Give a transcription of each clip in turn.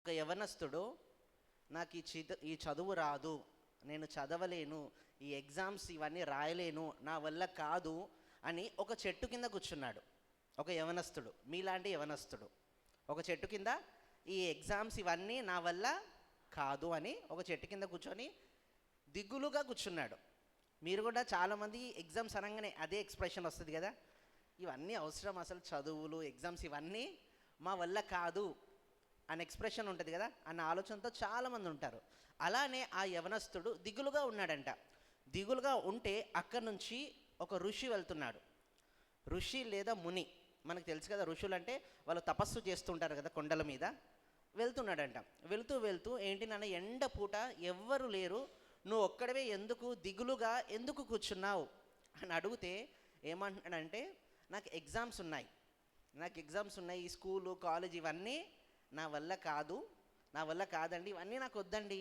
ఒక యవనస్తుడు నాకు ఈ చదువు రాదు, నేను చదవలేను, ఈ ఎగ్జామ్స్ ఇవన్నీ రాయలేను, నా వల్ల కాదు అని ఒక చెట్టు కింద కూర్చున్నాడు. ఒక యవనస్తుడు, మీలాంటి యవనస్తుడు ఒక చెట్టు కింద ఈ ఎగ్జామ్స్ ఇవన్నీ నా వల్ల కాదు అని ఒక చెట్టు కింద కూర్చొని దిగులుగా కూర్చున్నాడు. మీరు కూడా చాలామంది ఎగ్జామ్స్ అనగానే అదే ఎక్స్ప్రెషన్ వస్తుంది కదా, ఇవన్నీ అవసరం, అసలు చదువులు ఎగ్జామ్స్ ఇవన్నీ మా వల్ల కాదు అనే ఎక్స్ప్రెషన్ ఉంటుంది కదా అన్న ఆలోచనతో చాలామంది ఉంటారు. అలానే ఆ యవనస్తుడు దిగులుగా ఉన్నాడంట. దిగులుగా ఉంటే అక్కడి నుంచి ఒక ఋషి వెళ్తున్నాడు. ఋషి లేదా ముని, మనకు తెలుసు కదా, ఋషులు అంటే వాళ్ళు తపస్సు చేస్తుంటారు కదా కొండల మీద. వెళ్తున్నాడంట. వెళ్తూ వెళ్తూ ఏంటి నాన్న ఎండ పూట ఎవ్వరు లేరు, నువ్వు ఒక్కడవే ఎందుకు దిగులుగా ఎందుకు కూర్చున్నావు అని అడిగితే ఏమంటున్నాడంటే, నాకు ఎగ్జామ్స్ ఉన్నాయి, ఈ స్కూలు కాలేజ్ ఇవన్నీ నా వల్ల కాదండి, ఇవన్నీ నాకు వద్దండి,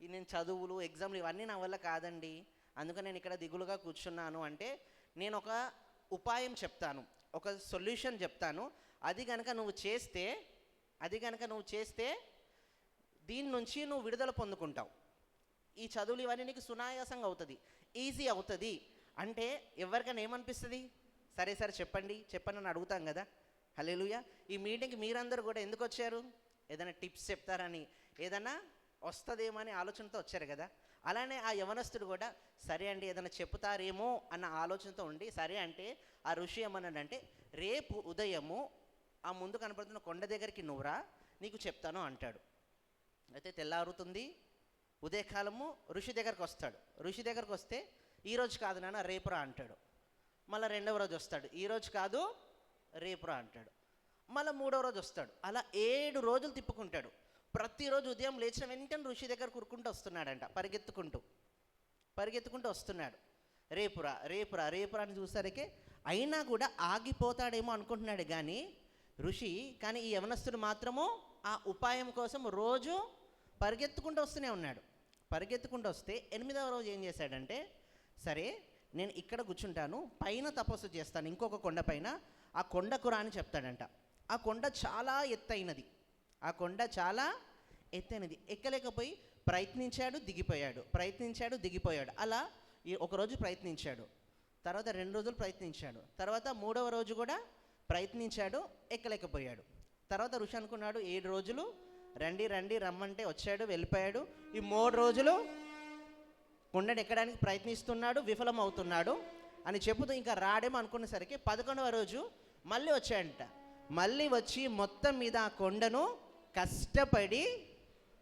నేను చదువులు ఎగ్జామ్లు ఇవన్నీ నా వల్ల కాదండి, అందుకని నేను ఇక్కడ దిగులుగా కూర్చున్నాను అంటే నేను ఒక ఉపాయం చెప్తాను, ఒక సొల్యూషన్ చెప్తాను, అది కనుక నువ్వు చేస్తే దీని నుంచి నువ్వు విడుదల పొందుకుంటావు, ఈ చదువులు ఇవన్నీ నీకు సునాయాసంగా అవుతుంది, ఈజీ అవుతుంది అంటే ఎవరికైనా ఏమనిపిస్తుంది? సరే చెప్పండి అని అడుగుతాం కదా. హల్లెలూయా. ఈ మీటింగ్కి మీరందరూ కూడా ఎందుకు వచ్చారు? ఏదైనా టిప్స్ చెప్తారని, ఏదైనా వస్తుందేమో అని ఆలోచనతో వచ్చారు కదా. అలానే ఆ యవనస్తుడు కూడా సరే అండి ఏదైనా చెప్తారేమో అన్న ఆలోచనతో ఉండి సరే అంటే ఆ ఋషి ఏమన్నాడంటే, రేపు ఉదయము ఆ ముందు కనపడుతున్న కొండ దగ్గరికి నువ్వురా, నీకు చెప్తాను అంటాడు. అయితే తెల్లారుతుంది, ఉదయకాలము ఋషి దగ్గరకు వస్తాడు. ఋషి దగ్గరకు వస్తే ఈరోజు కాదు నాన్న రేపురా అంటాడు. మళ్ళీ రెండవ రోజు వస్తాడు, ఈరోజు కాదు రేపురా అంటాడు. మళ్ళీ మూడవ రోజు వస్తాడు. అలా 7 రోజులు తిప్పుకుంటాడు. ప్రతిరోజు ఉదయం లేచిన వెంటనే ఋషి దగ్గర కూరుకుంటూ వస్తున్నాడంట, పరిగెత్తుకుంటూ వస్తున్నాడు. రేపురా అని చూసరికి అయినా కూడా ఆగిపోతాడేమో అనుకుంటున్నాడు కానీ ఋషి. కానీ ఈ యవనస్తుడు మాత్రము ఆ ఉపాయం కోసం రోజు పరిగెత్తుకుంటూ వస్తూనే ఉన్నాడు. పరిగెత్తుకుంటూ వస్తే 8వ రోజు ఏం చేశాడంటే, సరే నేను ఇక్కడ కూర్చుంటాను, పైన తపస్సు చేస్తాను ఇంకొక కొండ పైన, ఆ కొండకు రా అని చెప్తాడంట. ఆ కొండ చాలా ఎత్తైనది, ఎక్కలేకపోయి ప్రయత్నించాడు దిగిపోయాడు. అలా ఒకరోజు ప్రయత్నించాడు, తర్వాత 2 రోజులు ప్రయత్నించాడు, తర్వాత 3వ రోజు కూడా ప్రయత్నించాడు, ఎక్కలేకపోయాడు. తర్వాత ఋషి అనుకున్నాడు 7 రోజులు రండి రమ్మంటే వచ్చాడు, వెళ్ళిపోయాడు. ఈ 3 రోజులు కొండను ఎక్కడానికి ప్రయత్నిస్తున్నాడు, విఫలమవుతున్నాడు అని చెబుతూ ఇంకా రాడేమో అనుకునేసరికి 11వ రోజు మళ్ళీ వచ్చాడంట. మళ్ళీ వచ్చి మొత్తం మీద ఆ కొండను కష్టపడి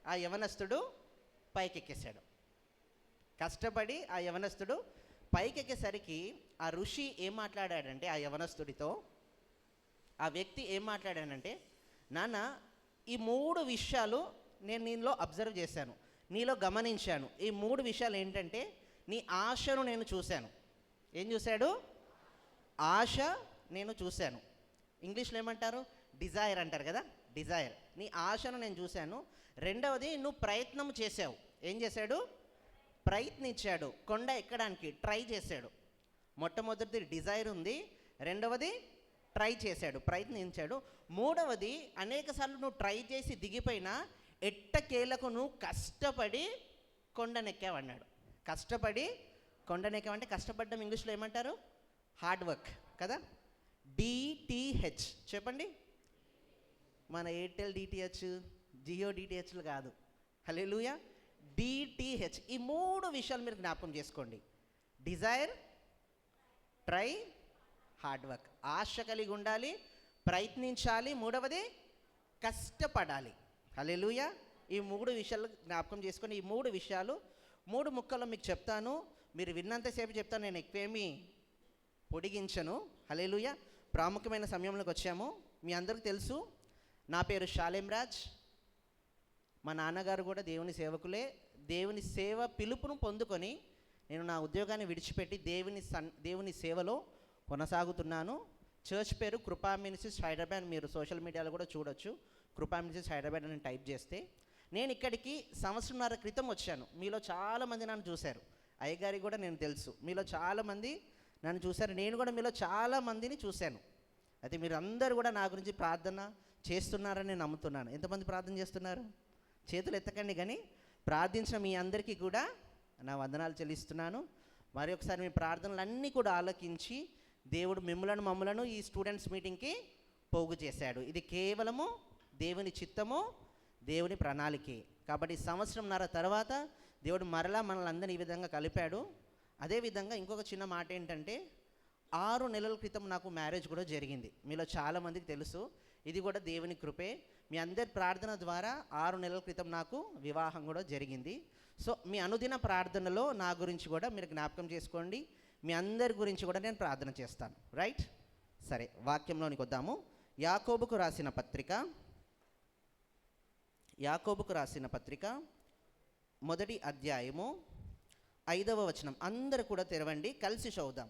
ఆ యవనస్తుడు పైకెక్కేశాడు. పైకెక్కేసరికి ఆ ఋషి ఏం మాట్లాడాడంటే, ఆ యవనస్తుడితో ఆ వ్యక్తి ఏం మాట్లాడాడంటే, నాన్న ఈ 3 విషయాలు నేను నీలో అబ్జర్వ్ చేశాను, నీలో గమనించాను. ఈ 3 విషయాలు ఏంటంటే, నీ ఆశను నేను చూశాను. ఏం చూశాడు? ఆశ నేను చూశాను. ఇంగ్లీష్లో ఏమంటారు? డిజైర్ అంటారు కదా, డిజైర్. నీ ఆశను నేను చూశాను. రెండవది నువ్వు ప్రయత్నం చేశావు. ఏం చేశాడు? ప్రయత్నించాడు, కొండ ఎక్కడానికి ట్రై చేశాడు. మొట్టమొదటిది డిజైర్ ఉంది, రెండవది ట్రై చేశాడు, ప్రయత్నించాడు. మూడవది అనేకసార్లు నువ్వు ట్రై చేసి దిగిపోయినా ఎట్టకేలకు నువ్వు కష్టపడి కొండనెక్కావన్నాడు. కొండనెక్కావంటే కష్టపడ్డం ఇంగ్లీష్లో ఏమంటారు? హార్డ్ వర్క్ కదా. DTH చెప్పండి. మన ఎయిర్టెల్ DTH, జియో DTHలు కాదు. హల్లెలూయా. DTH. ఈ 3 విషయాలు మీరు జ్ఞాపకం చేసుకోండి. Desire, try, hard work. ఆశ కలిగి ఉండాలి, ప్రయత్నించాలి, మూడవది కష్టపడాలి. హల్లెలూయా. ఈ 3 విషయాలు జ్ఞాపకం చేసుకొని, ఈ 3 విషయాలు 3 ముక్కల్లో మీకు చెప్తాను. మీరు విన్నంతసేపు చెప్తాను, నేను ఎక్కువేమీ పొడిగించను. హల్లెలూయా. ప్రాముఖ్యమైన సమయంలోకి వచ్చాము. మీ అందరికీ తెలుసు, నా పేరు షాలేం రాజ్. మా నాన్నగారు కూడా దేవుని సేవకులే. దేవుని సేవ పిలుపును పొందుకొని నేను నా ఉద్యోగాన్ని విడిచిపెట్టి దేవుని సేవలో కొనసాగుతున్నాను. చర్చ్ పేరు కృపా మినిస్ట్రీస్ హైదరాబాద్. మీరు సోషల్ మీడియాలో కూడా చూడొచ్చు, కృపా మినిస్ట్రీస్ హైదరాబాద్ అని టైప్ చేస్తే. నేను ఇక్కడికి 1.5 సంవత్సరం క్రితం వచ్చాను. మీలో చాలామంది నన్ను చూశారు. అయ్యగారికి కూడా నేను తెలుసు, మీలో చాలామంది నన్ను చూశారు. నేను కూడా మీలో చాలామందిని చూశాను. అయితే మీరు అందరూ కూడా నా గురించి ప్రార్థన చేస్తున్నారని నేను నమ్ముతున్నాను. ఎంతమంది ప్రార్థన చేస్తున్నారు? చేతులు ఎత్తకండి. కానీ ప్రార్థించిన మీ అందరికీ కూడా నా వందనాలు చెల్లిస్తున్నాను. మరి ఒకసారి మీ ప్రార్థనలన్నీ కూడా ఆలకించి దేవుడు మమ్మలను ఈ స్టూడెంట్స్ మీటింగ్కి పోగు చేశాడు. ఇది కేవలము దేవుని చిత్తము, దేవుని ప్రణాళికే. కాబట్టి సంవత్సరంన్నర తర్వాత దేవుడు మరలా మనల్ని అందరినీ ఈ విధంగా కలిపాడు. అదేవిధంగా ఇంకొక చిన్న మాట ఏంటంటే, 6 నెలల క్రితం నాకు మ్యారేజ్ కూడా జరిగింది. మీలో చాలామందికి తెలుసు. ఇది కూడా దేవుని కృపే. మీ అందరి ప్రార్థన ద్వారా 6 నెలల క్రితం నాకు వివాహం కూడా జరిగింది. సో మీ అనుదిన ప్రార్థనలో నా గురించి కూడా మీరు జ్ఞాపకం చేసుకోండి. మీ అందరి గురించి కూడా నేను ప్రార్థన చేస్తాను. రైట్? సరే, వాక్యంలోనికి వద్దాము. యాకోబుకు రాసిన పత్రిక మొదటి అధ్యాయము 5వ వచనం. అందరూ కూడా తెరవండి, కలిసి చదువుదాం.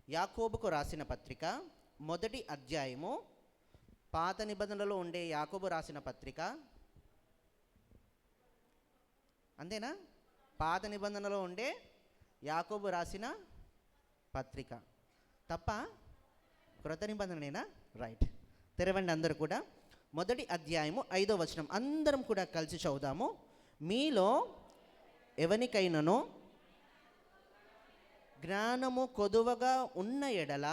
యాకోబుకు రాసిన పత్రిక మొదటి అధ్యాయము, పాత నిబంధనలో ఉండే యాకోబు రాసిన పత్రిక. అంతేనా? పాత నిబంధనలో ఉండే యాకోబు రాసిన పత్రిక తప్ప క్రొత్త నిబంధననేనా? రైట్, తెరవండి అందరూ కూడా. మొదటి అధ్యాయము 5వ వచనం అందరం కూడా కలిసి చదువుదాము. మీలో ఎవనికైనాను జ్ఞానము కొదువగా ఉన్న ఎడల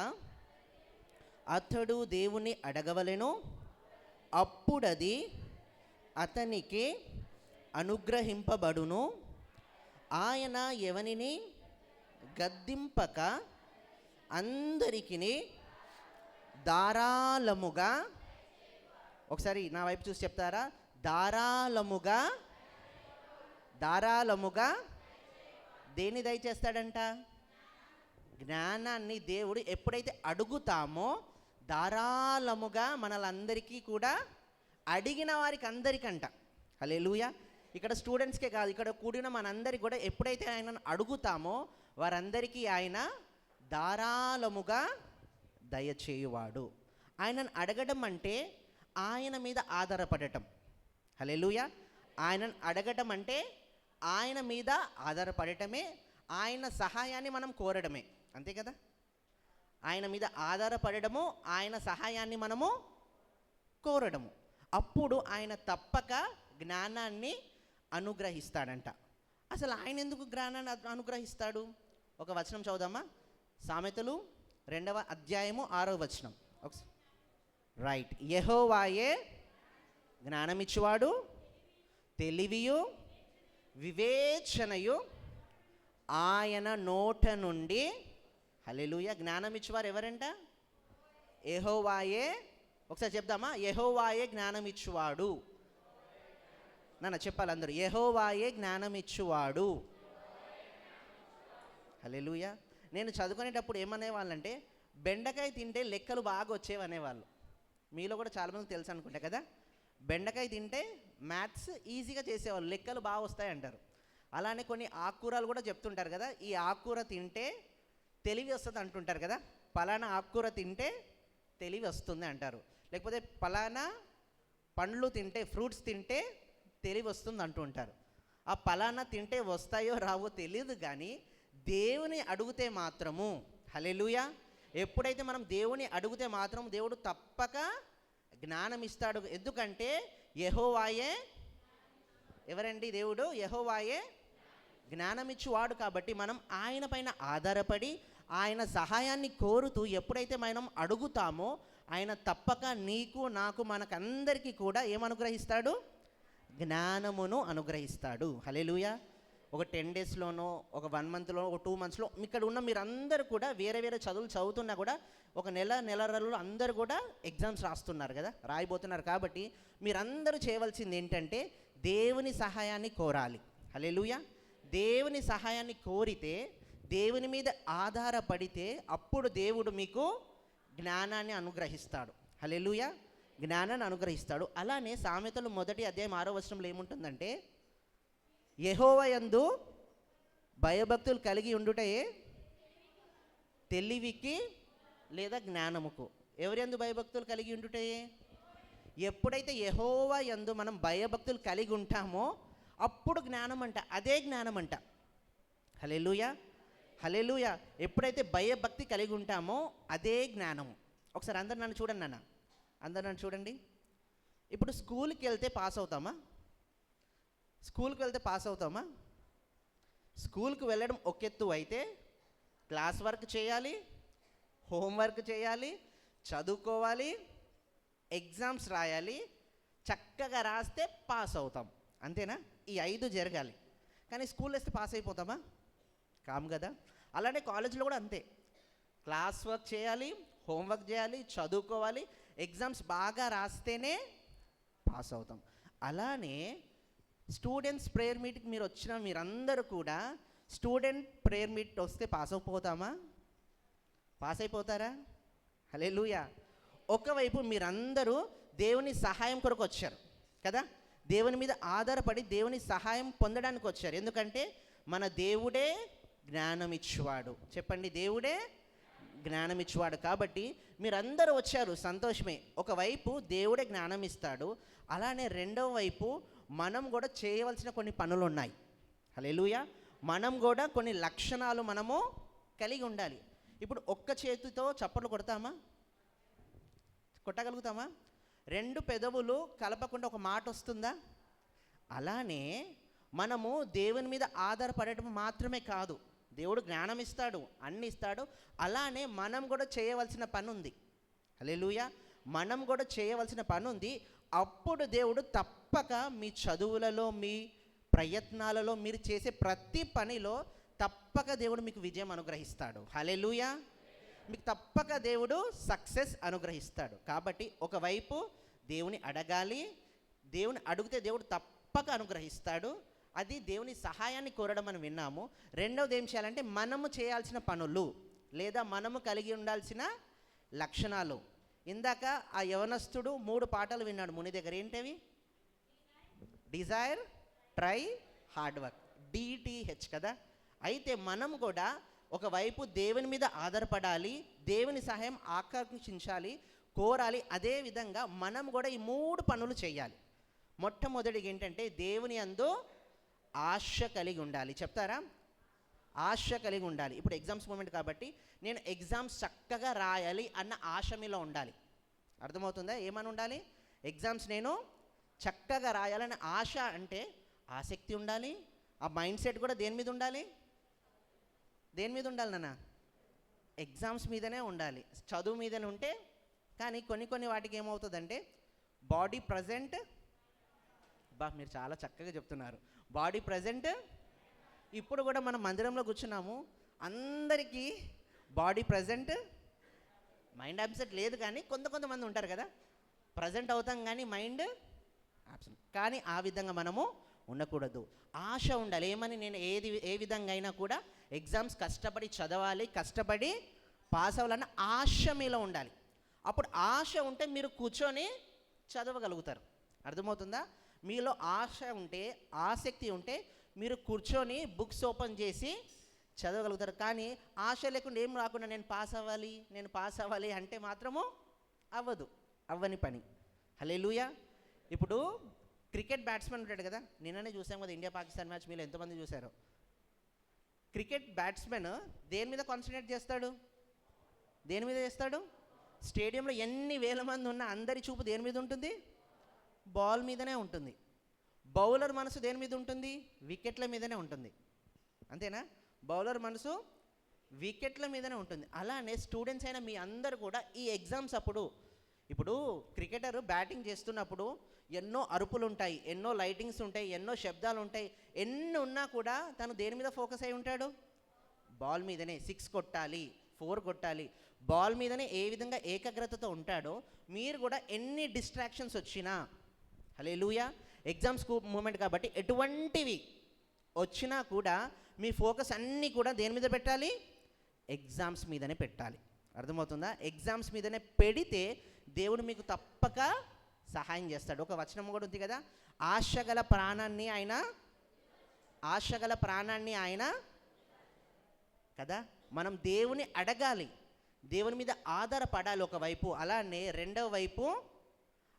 అతడు దేవుని అడగవలెను, అప్పుడది అతనికి అనుగ్రహింపబడును. ఆయన ఎవనిని గద్దింపక అందరికిని ధారాళముగా, ఒకసారి నా వైపు చూసి చెప్తారా? ధారాళముగా దేన్ని దయచేస్తాడంట? జ్ఞానాన్ని దేవుడు ఎప్పుడైతే అడుగుతామో ధారాళముగా మనలందరికీ కూడా, అడిగిన వారికి అందరికంట. హల్లెలూయా. ఇక్కడ స్టూడెంట్స్కే కాదు, ఇక్కడ కూడిన మనందరికీ కూడా ఎప్పుడైతే ఆయనను అడుగుతామో వారందరికీ ఆయన ధారాళముగా దయచేయువాడు. ఆయనను అడగడం అంటే ఆయన మీద ఆధారపడటం. హల్లెలూయా. ఆయనను అడగటం అంటే ఆయన మీద ఆధారపడటమే, ఆయన సహాయాన్ని మనం కోరడమే. అంతే కదా? ఆయన మీద ఆధారపడము, ఆయన సహాయాన్ని మనము కోరడము. అప్పుడు ఆయన తప్పక జ్ఞానాన్ని అనుగ్రహిస్తాడంట. అసలు ఆయన ఎందుకు జ్ఞానాన్ని అనుగ్రహిస్తాడు? ఒక వచనం చదువుదామా? సామెతలు 2వ అధ్యాయము 6వ వచనం. రైట్. యెహోవాయే జ్ఞానమిచ్చువాడు, తెలివియు వివేచనయు ఆయన నోట నుండి. హల్లెలూయా. జ్ఞానమిచ్చువారు ఎవరంట? యెహోవాయే. ఒకసారి చెప్దామా? యెహోవాయే జ్ఞానమిచ్చువాడు. నాన్న చెప్పాలి అందరూ, యెహోవాయే జ్ఞానమిచ్చువాడు. హల్లెలూయా. నేను చదువుకునేటప్పుడు ఏమనేవాళ్ళంటే, బెండకాయ తింటే లెక్కలు బాగా వచ్చేవి అనేవాళ్ళు. మీలో కూడా చాలామంది తెలుసు అనుకుంటా కదా. బెండకాయ తింటే మ్యాథ్స్ ఈజీగా చేసేవాళ్ళు, లెక్కలు బాగా వస్తాయి అంటారు. అలానే కొన్ని ఆకుకూరలు కూడా చెప్తుంటారు కదా, ఈ ఆకుకూర తింటే తెలివి వస్తుంది అంటుంటారు కదా. పలానా ఆకుకూర తింటే తెలివి వస్తుంది అంటారు. లేకపోతే పలానా పండ్లు తింటే, ఫ్రూట్స్ తింటే తెలివి వస్తుంది అంటూ ఉంటారు. ఆ పలానా తింటే వస్తాయో రావో తెలియదు, కానీ దేవుని అడిగితే మాత్రము, హల్లెలూయా, ఎప్పుడైతే మనం దేవుని అడిగితే మాత్రం దేవుడు తప్పక జ్ఞానం ఇస్తాడు. ఎందుకంటే యెహోవాయే ఎవరండి? దేవుడు యెహోవాయే జ్ఞానమిచ్చువాడు. కాబట్టి మనం ఆయన పైన ఆధారపడి ఆయన సహాయాన్ని కోరుతూ ఎప్పుడైతే మనం అడుగుతామో ఆయన తప్పక నీకు, నాకు, మనకందరికీ కూడా ఏమనుగ్రహిస్తాడు? జ్ఞానమును అనుగ్రహిస్తాడు. హల్లెలూయా. ఒక 10 డేస్లోనో, ఒక 1 మంత్లో, ఒక 2 మంత్స్లో ఇక్కడ ఉన్న మీరందరూ కూడా వేరే వేరే చదువులు చదువుతున్నా కూడా ఒక నెలలలో అందరూ కూడా ఎగ్జామ్స్ రాస్తున్నారు కదా, రాయబోతున్నారు. కాబట్టి మీరందరూ చేయవలసింది ఏంటంటే దేవుని సహాయాన్ని కోరాలి. హల్లెలూయా. దేవుని సహాయాన్ని కోరితే, దేవుని మీద ఆధారపడితే అప్పుడు దేవుడు మీకు జ్ఞానాన్ని అనుగ్రహిస్తాడు. హల్లెలూయా. జ్ఞానాన్ని అనుగ్రహిస్తాడు. అలానే సామెతలు 1వ అధ్యాయం 6వ వచనంలో ఏముంటుందంటే, యెహోవా యందు భయభక్తులు కలిగి ఉండుటే తెలివికి లేదా జ్ఞానముకు. ఎవరి యందు భయభక్తులు కలిగి ఉండుటే? ఎప్పుడైతే యెహోవా యందు మనం భయభక్తులు కలిగి ఉంటామో అప్పుడు జ్ఞానం అంట, అదే జ్ఞానం అంట. హల్లెలూయా. హల్లెలూయా. ఎప్పుడైతే భయభక్తి కలిగి ఉంటామో అదే జ్ఞానము. ఒకసారి అందరు నన్ను చూడండి నాన్న, అందరు నన్ను చూడండి. ఇప్పుడు స్కూల్కి వెళ్తే పాస్ అవుతామా? స్కూల్కి వెళ్తే పాస్ అవుతామా? స్కూల్కి వెళ్ళడం ఒక ఎత్తు అయితే, క్లాస్ వర్క్ చేయాలి, హోంవర్క్ చేయాలి, చదువుకోవాలి, ఎగ్జామ్స్ రాయాలి, చక్కగా రాస్తే పాస్ అవుతాం, అంతేనా? ఈ 5 జరగాలి. కానీ స్కూల్లో వేస్తే పాస్ అయిపోతామా? కాము కదా. అలానే కాలేజీలో కూడా అంతే, క్లాస్ వర్క్ చేయాలి, హోంవర్క్ చేయాలి, చదువుకోవాలి, ఎగ్జామ్స్ బాగా రాస్తేనే పాస్ అవుతాం. అలానే స్టూడెంట్స్ ప్రేయర్ మీట్కి మీరు వచ్చిన మీరందరూ కూడా స్టూడెంట్ ప్రేయర్ మీట్ వస్తే పాస్ అయిపోతామా? పాస్ అయిపోతారా? హల్లెలూయా. ఒకవైపు మీరందరూ దేవుని సహాయం కొరకు వచ్చారు కదా, దేవుని మీద ఆధారపడి దేవుని సహాయం పొందడానికి వచ్చారు. ఎందుకంటే మన దేవుడే జ్ఞానం ఇచ్చేవాడు. చెప్పండి, దేవుడే జ్ఞానం ఇచ్చేవాడు. కాబట్టి మీరందరూ వచ్చారు, సంతోషమే. ఒకవైపు దేవుడే జ్ఞానం ఇస్తాడు, అలానే రెండవ వైపు మనం కూడా చేయవలసిన కొన్ని పనులు ఉన్నాయి. హల్లెలూయా. మనం కూడా కొన్ని లక్షణాలు మనము కలిగి ఉండాలి. ఇప్పుడు ఒక్క చేతితో చప్పట్లు కొడతామా? కొట్టగలుగుతామా? 2 పెదవులు కలపకుండా ఒక మాట వస్తుందా? అలానే మనము దేవుని మీద ఆధారపడటం మాత్రమే కాదు, దేవుడు జ్ఞానం ఇస్తాడు, అన్ని ఇస్తాడు. అలానే మనం కూడా చేయవలసిన పని ఉంది. హల్లెలూయా. మనం కూడా చేయవలసిన పని ఉంది. అప్పుడు దేవుడు తప్పక మీ చదువులలో, మీ ప్రయత్నాలలో, మీరు చేసే ప్రతి పనిలో తప్పక దేవుడు మీకు విజయం అనుగ్రహిస్తాడు. హల్లెలూయా. మీకు తప్పక దేవుడు సక్సెస్ అనుగ్రహిస్తాడు. కాబట్టి ఒకవైపు దేవుని అడగాలి, దేవుని అడిగితే దేవుడు తప్పక అనుగ్రహిస్తాడు. అది దేవుని సహాయాన్ని కోరడం మనం విన్నాము. రెండవది ఏం చేయాలంటే మనము చేయాల్సిన పనులు లేదా మనము కలిగి ఉండాల్సిన లక్షణాలు. ఇందాక ఆ యవనస్తుడు 3 పాటలు విన్నాడు ముని దగ్గర. ఏంటవి? Desire, try, hard work, DTH కదా. అయితే మనం కూడా ఒకవైపు దేవుని మీద ఆధారపడాలి, దేవుని సహాయం ఆకాంక్షించాలి, కోరాలి. అదేవిధంగా మనం కూడా ఈ 3 పనులు చేయాలి. మొట్టమొదటిగా ఏంటంటే దేవుని యందు ఆశ కలిగి ఉండాలి. చెప్తారా? ఆశ కలిగి ఉండాలి. ఇప్పుడు ఎగ్జామ్స్ మూమెంట్ కాబట్టి నేను ఎగ్జామ్స్ చక్కగా రాయాలి అన్న ఆశ మీలో ఉండాలి. అర్థమవుతుందా? ఏమని ఉండాలి? ఎగ్జామ్స్ నేను చక్కగా రాయాలన్న ఆశ అంటే ఆసక్తి ఉండాలి. ఆ మైండ్ సెట్ కూడా దేని మీద ఉండాలి? దేని మీద ఉండాలి నాన్న? ఎగ్జామ్స్ మీదనే ఉండాలి, చదువు మీదనే ఉంటే. కానీ కొన్ని వాటికి ఏమవుతుందంటే బాడీ ప్రజెంట్. మీరు చాలా చక్కగా చెప్తున్నారు. Body present. ఇప్పుడు కూడా మనం మందిరంలో కూర్చున్నాము, అందరికీ బాడీ ప్రజెంట్, మైండ్ అబ్సెంట్ లేదు. కానీ కొంతమంది ఉంటారు కదా, ప్రజెంట్ అవుతాం కానీ మైండ్ అబ్సెంట్. కానీ ఆ విధంగా మనము ఉండకూడదు. ఆశ ఉండాలి. ఏమని? నేను ఏ విధంగా అయినా కూడా ఎగ్జామ్స్ కష్టపడి చదవాలి, కష్టపడి పాస్ అవ్వాలన్న ఆశ మీలో ఉండాలి. అప్పుడు ఆశ ఉంటే మీరు కూర్చొని చదవగలుగుతారు. అర్థమవుతుందా? మీలో ఆశ ఉంటే, ఆసక్తి ఉంటే మీరు కూర్చొని బుక్స్ ఓపెన్ చేసి చదవగలుగుతారు. కానీ ఆశ లేకుండా ఏం రాకుండా నేను పాస్ అవ్వాలి అంటే మాత్రము అవ్వని పని. హల్లెలూయా. ఇప్పుడు క్రికెట్ బ్యాట్స్మెన్ ఉంటాడు కదా, నిన్ననే చూసాం కదా ఇండియా పాకిస్తాన్ మ్యాచ్. మీరు ఎంతమంది చూశారో? క్రికెట్ బ్యాట్స్మెన్ దేని మీద కాన్సన్ట్రేట్ చేస్తాడు? దేని మీద చేస్తాడు? స్టేడియంలో ఎన్ని వేల మంది ఉన్నా అందరి చూపు దేని మీద ఉంటుంది? బాల్ మీదనే ఉంటుంది. బౌలర్ మనసు దేని మీద ఉంటుంది? వికెట్ల మీదనే ఉంటుంది. అంతేనా? బౌలర్ మనసు వికెట్ల మీదనే ఉంటుంది. అలానే స్టూడెంట్స్ అయినా మీ అందరు కూడా ఈ ఎగ్జామ్స్ అప్పుడు, ఇప్పుడు క్రికెటర్ బ్యాటింగ్ చేస్తున్నప్పుడు ఎన్నో అరుపులు ఉంటాయి, ఎన్నో లైటింగ్స్ ఉంటాయి, ఎన్నో శబ్దాలు ఉంటాయి. ఎన్ని ఉన్నా కూడా తను దేని మీద ఫోకస్ అయి ఉంటాడు? బాల్ మీదనే. 6 కొట్టాలి, 4 కొట్టాలి, బాల్ మీదనే ఏ విధంగా ఏకాగ్రతతో ఉంటాడో మీరు కూడా ఎన్ని డిస్ట్రాక్షన్స్ వచ్చినా, హల్లెలూయా, ఎగ్జామ్స్ మూమెంట్ కాబట్టి ఎటువంటివి వచ్చినా కూడా మీ ఫోకస్ అన్నీ కూడా దేని మీద పెట్టాలి? ఎగ్జామ్స్ మీదనే పెట్టాలి. అర్థమవుతుందా? ఎగ్జామ్స్ మీదనే పెడితే దేవుడు మీకు తప్పక సహాయం చేస్తాడు. ఒక వచనం కూడా ఉంది కదా, ఆశగల ప్రాణాన్ని ఆయన కదా. మనం దేవుని అడగాలి, దేవుని మీద ఆధారపడాలి ఒకవైపు. అలానే రెండవ వైపు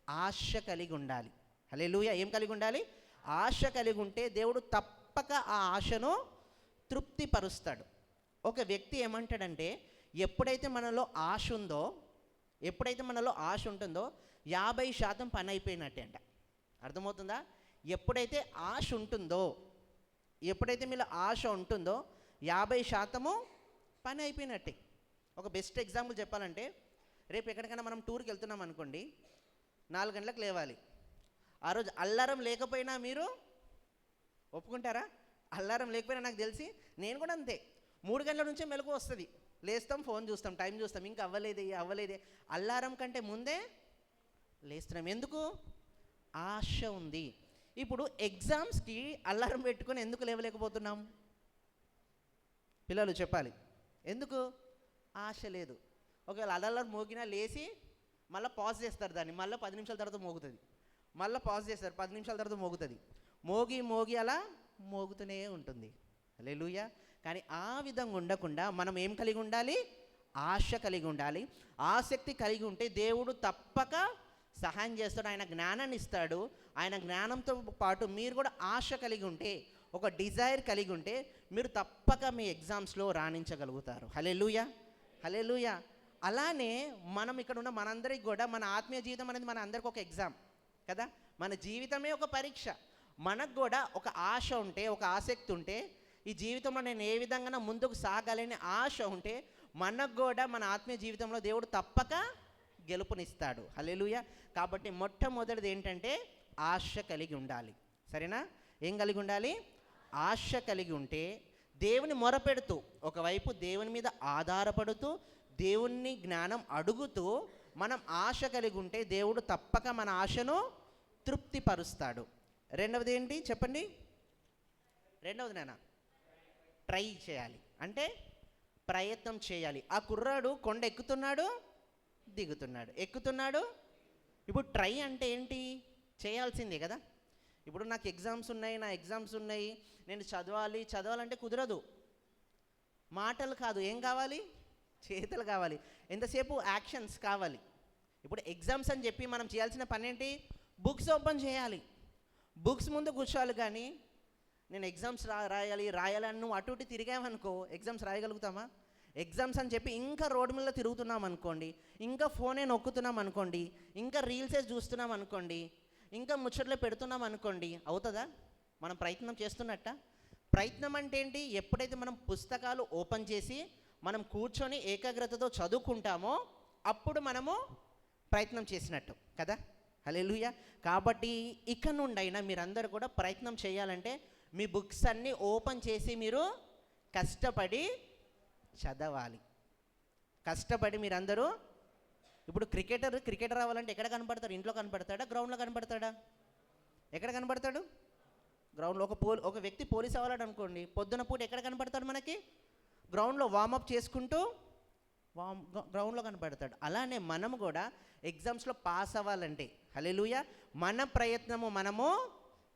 ఆశ కలిగి ఉండాలి. హల్లెలూయా. ఏం కలిగి ఉండాలి? ఆశ కలిగి ఉంటే దేవుడు తప్పక ఆ ఆశను తృప్తిపరుస్తాడు. ఒక వ్యక్తి ఏమంటాడంటే, ఎప్పుడైతే మనలో ఆశ ఉందో, ఎప్పుడైతే మనలో ఆశ ఉంటుందో 50% పని అయిపోయినట్టే అంట. అర్థమవుతుందా? ఎప్పుడైతే ఆశ ఉంటుందో, ఎప్పుడైతే మీలో ఆశ ఉంటుందో 50% పని అయిపోయినట్టే. ఒక బెస్ట్ ఎగ్జాంపుల్ చెప్పాలంటే, రేపు ఎక్కడికైనా మనం టూర్కి వెళ్తున్నాం అనుకోండి, 4 గంటలకు లేవాలి. ఆ రోజు అల్లారం లేకపోయినా మీరు ఒప్పుకుంటారా? అల్లారం లేకపోయినా నాకు తెలిసి నేను కూడా అంతే, 3 గంటల నుంచే మెలకు వస్తుంది. లేస్తాం, ఫోన్ చూస్తాం, టైం చూస్తాం, ఇంకా అవ్వలేదే. అల్లారం కంటే ముందే లేస్తున్నాం. ఎందుకు? ఆశ ఉంది. ఇప్పుడు ఎగ్జామ్స్కి అల్లారం పెట్టుకొని ఎందుకు లేవలేకపోతున్నాం? పిల్లలు చెప్పాలి. ఎందుకు? ఆశ లేదు. ఒకవేళ అల్లారం మోగినా లేచి మళ్ళీ పాజ్ చేస్తారు, దాన్ని మళ్ళీ 10 నిమిషాల తర్వాత మోగుతుంది, మళ్ళీ పాజ్ చేస్తారు, 10 నిమిషాల తర్వాత మోగుతుంది, మోగి అలా మోగుతూనే ఉంటుంది. హల్లెలూయా. కానీ ఆ విధంగా ఉండకుండా మనం ఏం కలిగి ఉండాలి? ఆశ కలిగి ఉండాలి. ఆసక్తి కలిగి ఉంటే దేవుడు తప్పక సహాయం చేస్తాడు, ఆయన జ్ఞానాన్ని ఇస్తాడు. ఆయన జ్ఞానంతో పాటు మీరు కూడా ఆశ కలిగి ఉంటే, ఒక డిజైర్ కలిగి ఉంటే మీరు తప్పక మీ ఎగ్జామ్స్లో రాణించగలుగుతారు. హల్లెలూయా, హల్లెలూయా. అలానే మనం ఇక్కడ ఉన్న మనందరికి కూడా మన ఆత్మీయ జీవితం అనేది మన అందరికి ఒక ఎగ్జామ్ కదా. మన జీవితమే ఒక పరీక్ష. మనకు కూడా ఒక ఆశ ఉంటే, ఒక ఆసక్తి ఉంటే, ఈ జీవితంలో నేను ఏ విధంగా ముందుకు సాగాలని ఆశ ఉంటే మనకు కూడా మన ఆత్మీయ జీవితంలో దేవుడు తప్పక గెలుపునిస్తాడు. హల్లెలూయా. కాబట్టి మొట్టమొదటిది ఏంటంటే ఆశ కలిగి ఉండాలి. సరేనా? ఏం కలిగి ఉండాలి? ఆశ కలిగి ఉంటే దేవుని మొరపెడుతూ, ఒకవైపు దేవుని మీద ఆధారపడుతూ, దేవుణ్ణి జ్ఞానం అడుగుతూ మనం ఆశ కలిగి ఉంటే దేవుడు తప్పక మన ఆశను తృప్తిపరుస్తాడు. రెండవది ఏంటి చెప్పండి? రెండవది నాన్న, ట్రై చేయాలి, అంటే ప్రయత్నం చేయాలి. ఆ కుర్రాడు కొండ ఎక్కుతున్నాడు, దిగుతున్నాడు, ఎక్కుతున్నాడు. ఇప్పుడు ట్రై అంటే ఏంటి? చేయాల్సిందే కదా. ఇప్పుడు నాకు ఎగ్జామ్స్ ఉన్నాయి, నేను చదవాలంటే కుదరదు. మాటలు కాదు, ఏం కావాలి? చేతులు కావాలి. ఎంతసేపు యాక్షన్స్ కావాలి. ఇప్పుడు ఎగ్జామ్స్ అని చెప్పి మనం చేయాల్సిన పని ఏంటి? బుక్స్ ఓపెన్ చేయాలి, బుక్స్ ముందు కూర్చోవాలి. కానీ నేను ఎగ్జామ్స్ రాయాలని నువ్వు అటు ఇటు తిరిగామనుకో, ఎగ్జామ్స్ రాయగలుగుతామా? ఎగ్జామ్స్ అని చెప్పి ఇంకా రోడ్డు మీద తిరుగుతున్నాం అనుకోండి, ఇంకా ఫోనే నొక్కుతున్నాం అనుకోండి, ఇంకా రీల్సే చూస్తున్నాం అనుకోండి, ఇంకా ముచ్చట్లు పెడుతున్నాం అనుకోండి, అవుతుందా? మనం ప్రయత్నం చేస్తున్నట్ట? ప్రయత్నం అంటే ఏంటి? ఎప్పుడైతే మనం పుస్తకాలు ఓపెన్ చేసి మనం కూర్చొని ఏకాగ్రతతో చదువుకుంటామో అప్పుడు మనము ప్రయత్నం చేసినట్టు కదా. హల్లెలూయా. కాబట్టి ఇక నుండైనా మీరందరూ కూడా ప్రయత్నం చేయాలంటే మీ బుక్స్ అన్నీ ఓపెన్ చేసి మీరు కష్టపడి చదవాలి. కష్టపడి మీరందరూ, ఇప్పుడు క్రికెటర్ అవ్వాలంటే ఎక్కడ కనపడతాడు? ఇంట్లో కనపడతాడా? గ్రౌండ్లో కనపడతాడా? ఎక్కడ కనపడతాడు? గ్రౌండ్లో. ఒక వ్యక్తి పోలీస్ అవ్వాలని అనుకోండి, పొద్దున పూట ఎక్కడ కనపడతాడు? మనకి గ్రౌండ్లో వార్మప్ చేసుకుంటూ గ్రౌండ్లో కనపడతాడు. అలానే మనము కూడా ఎగ్జామ్స్లో పాస్ అవ్వాలంటే, హల్లెలూయా, మన ప్రయత్నము మనము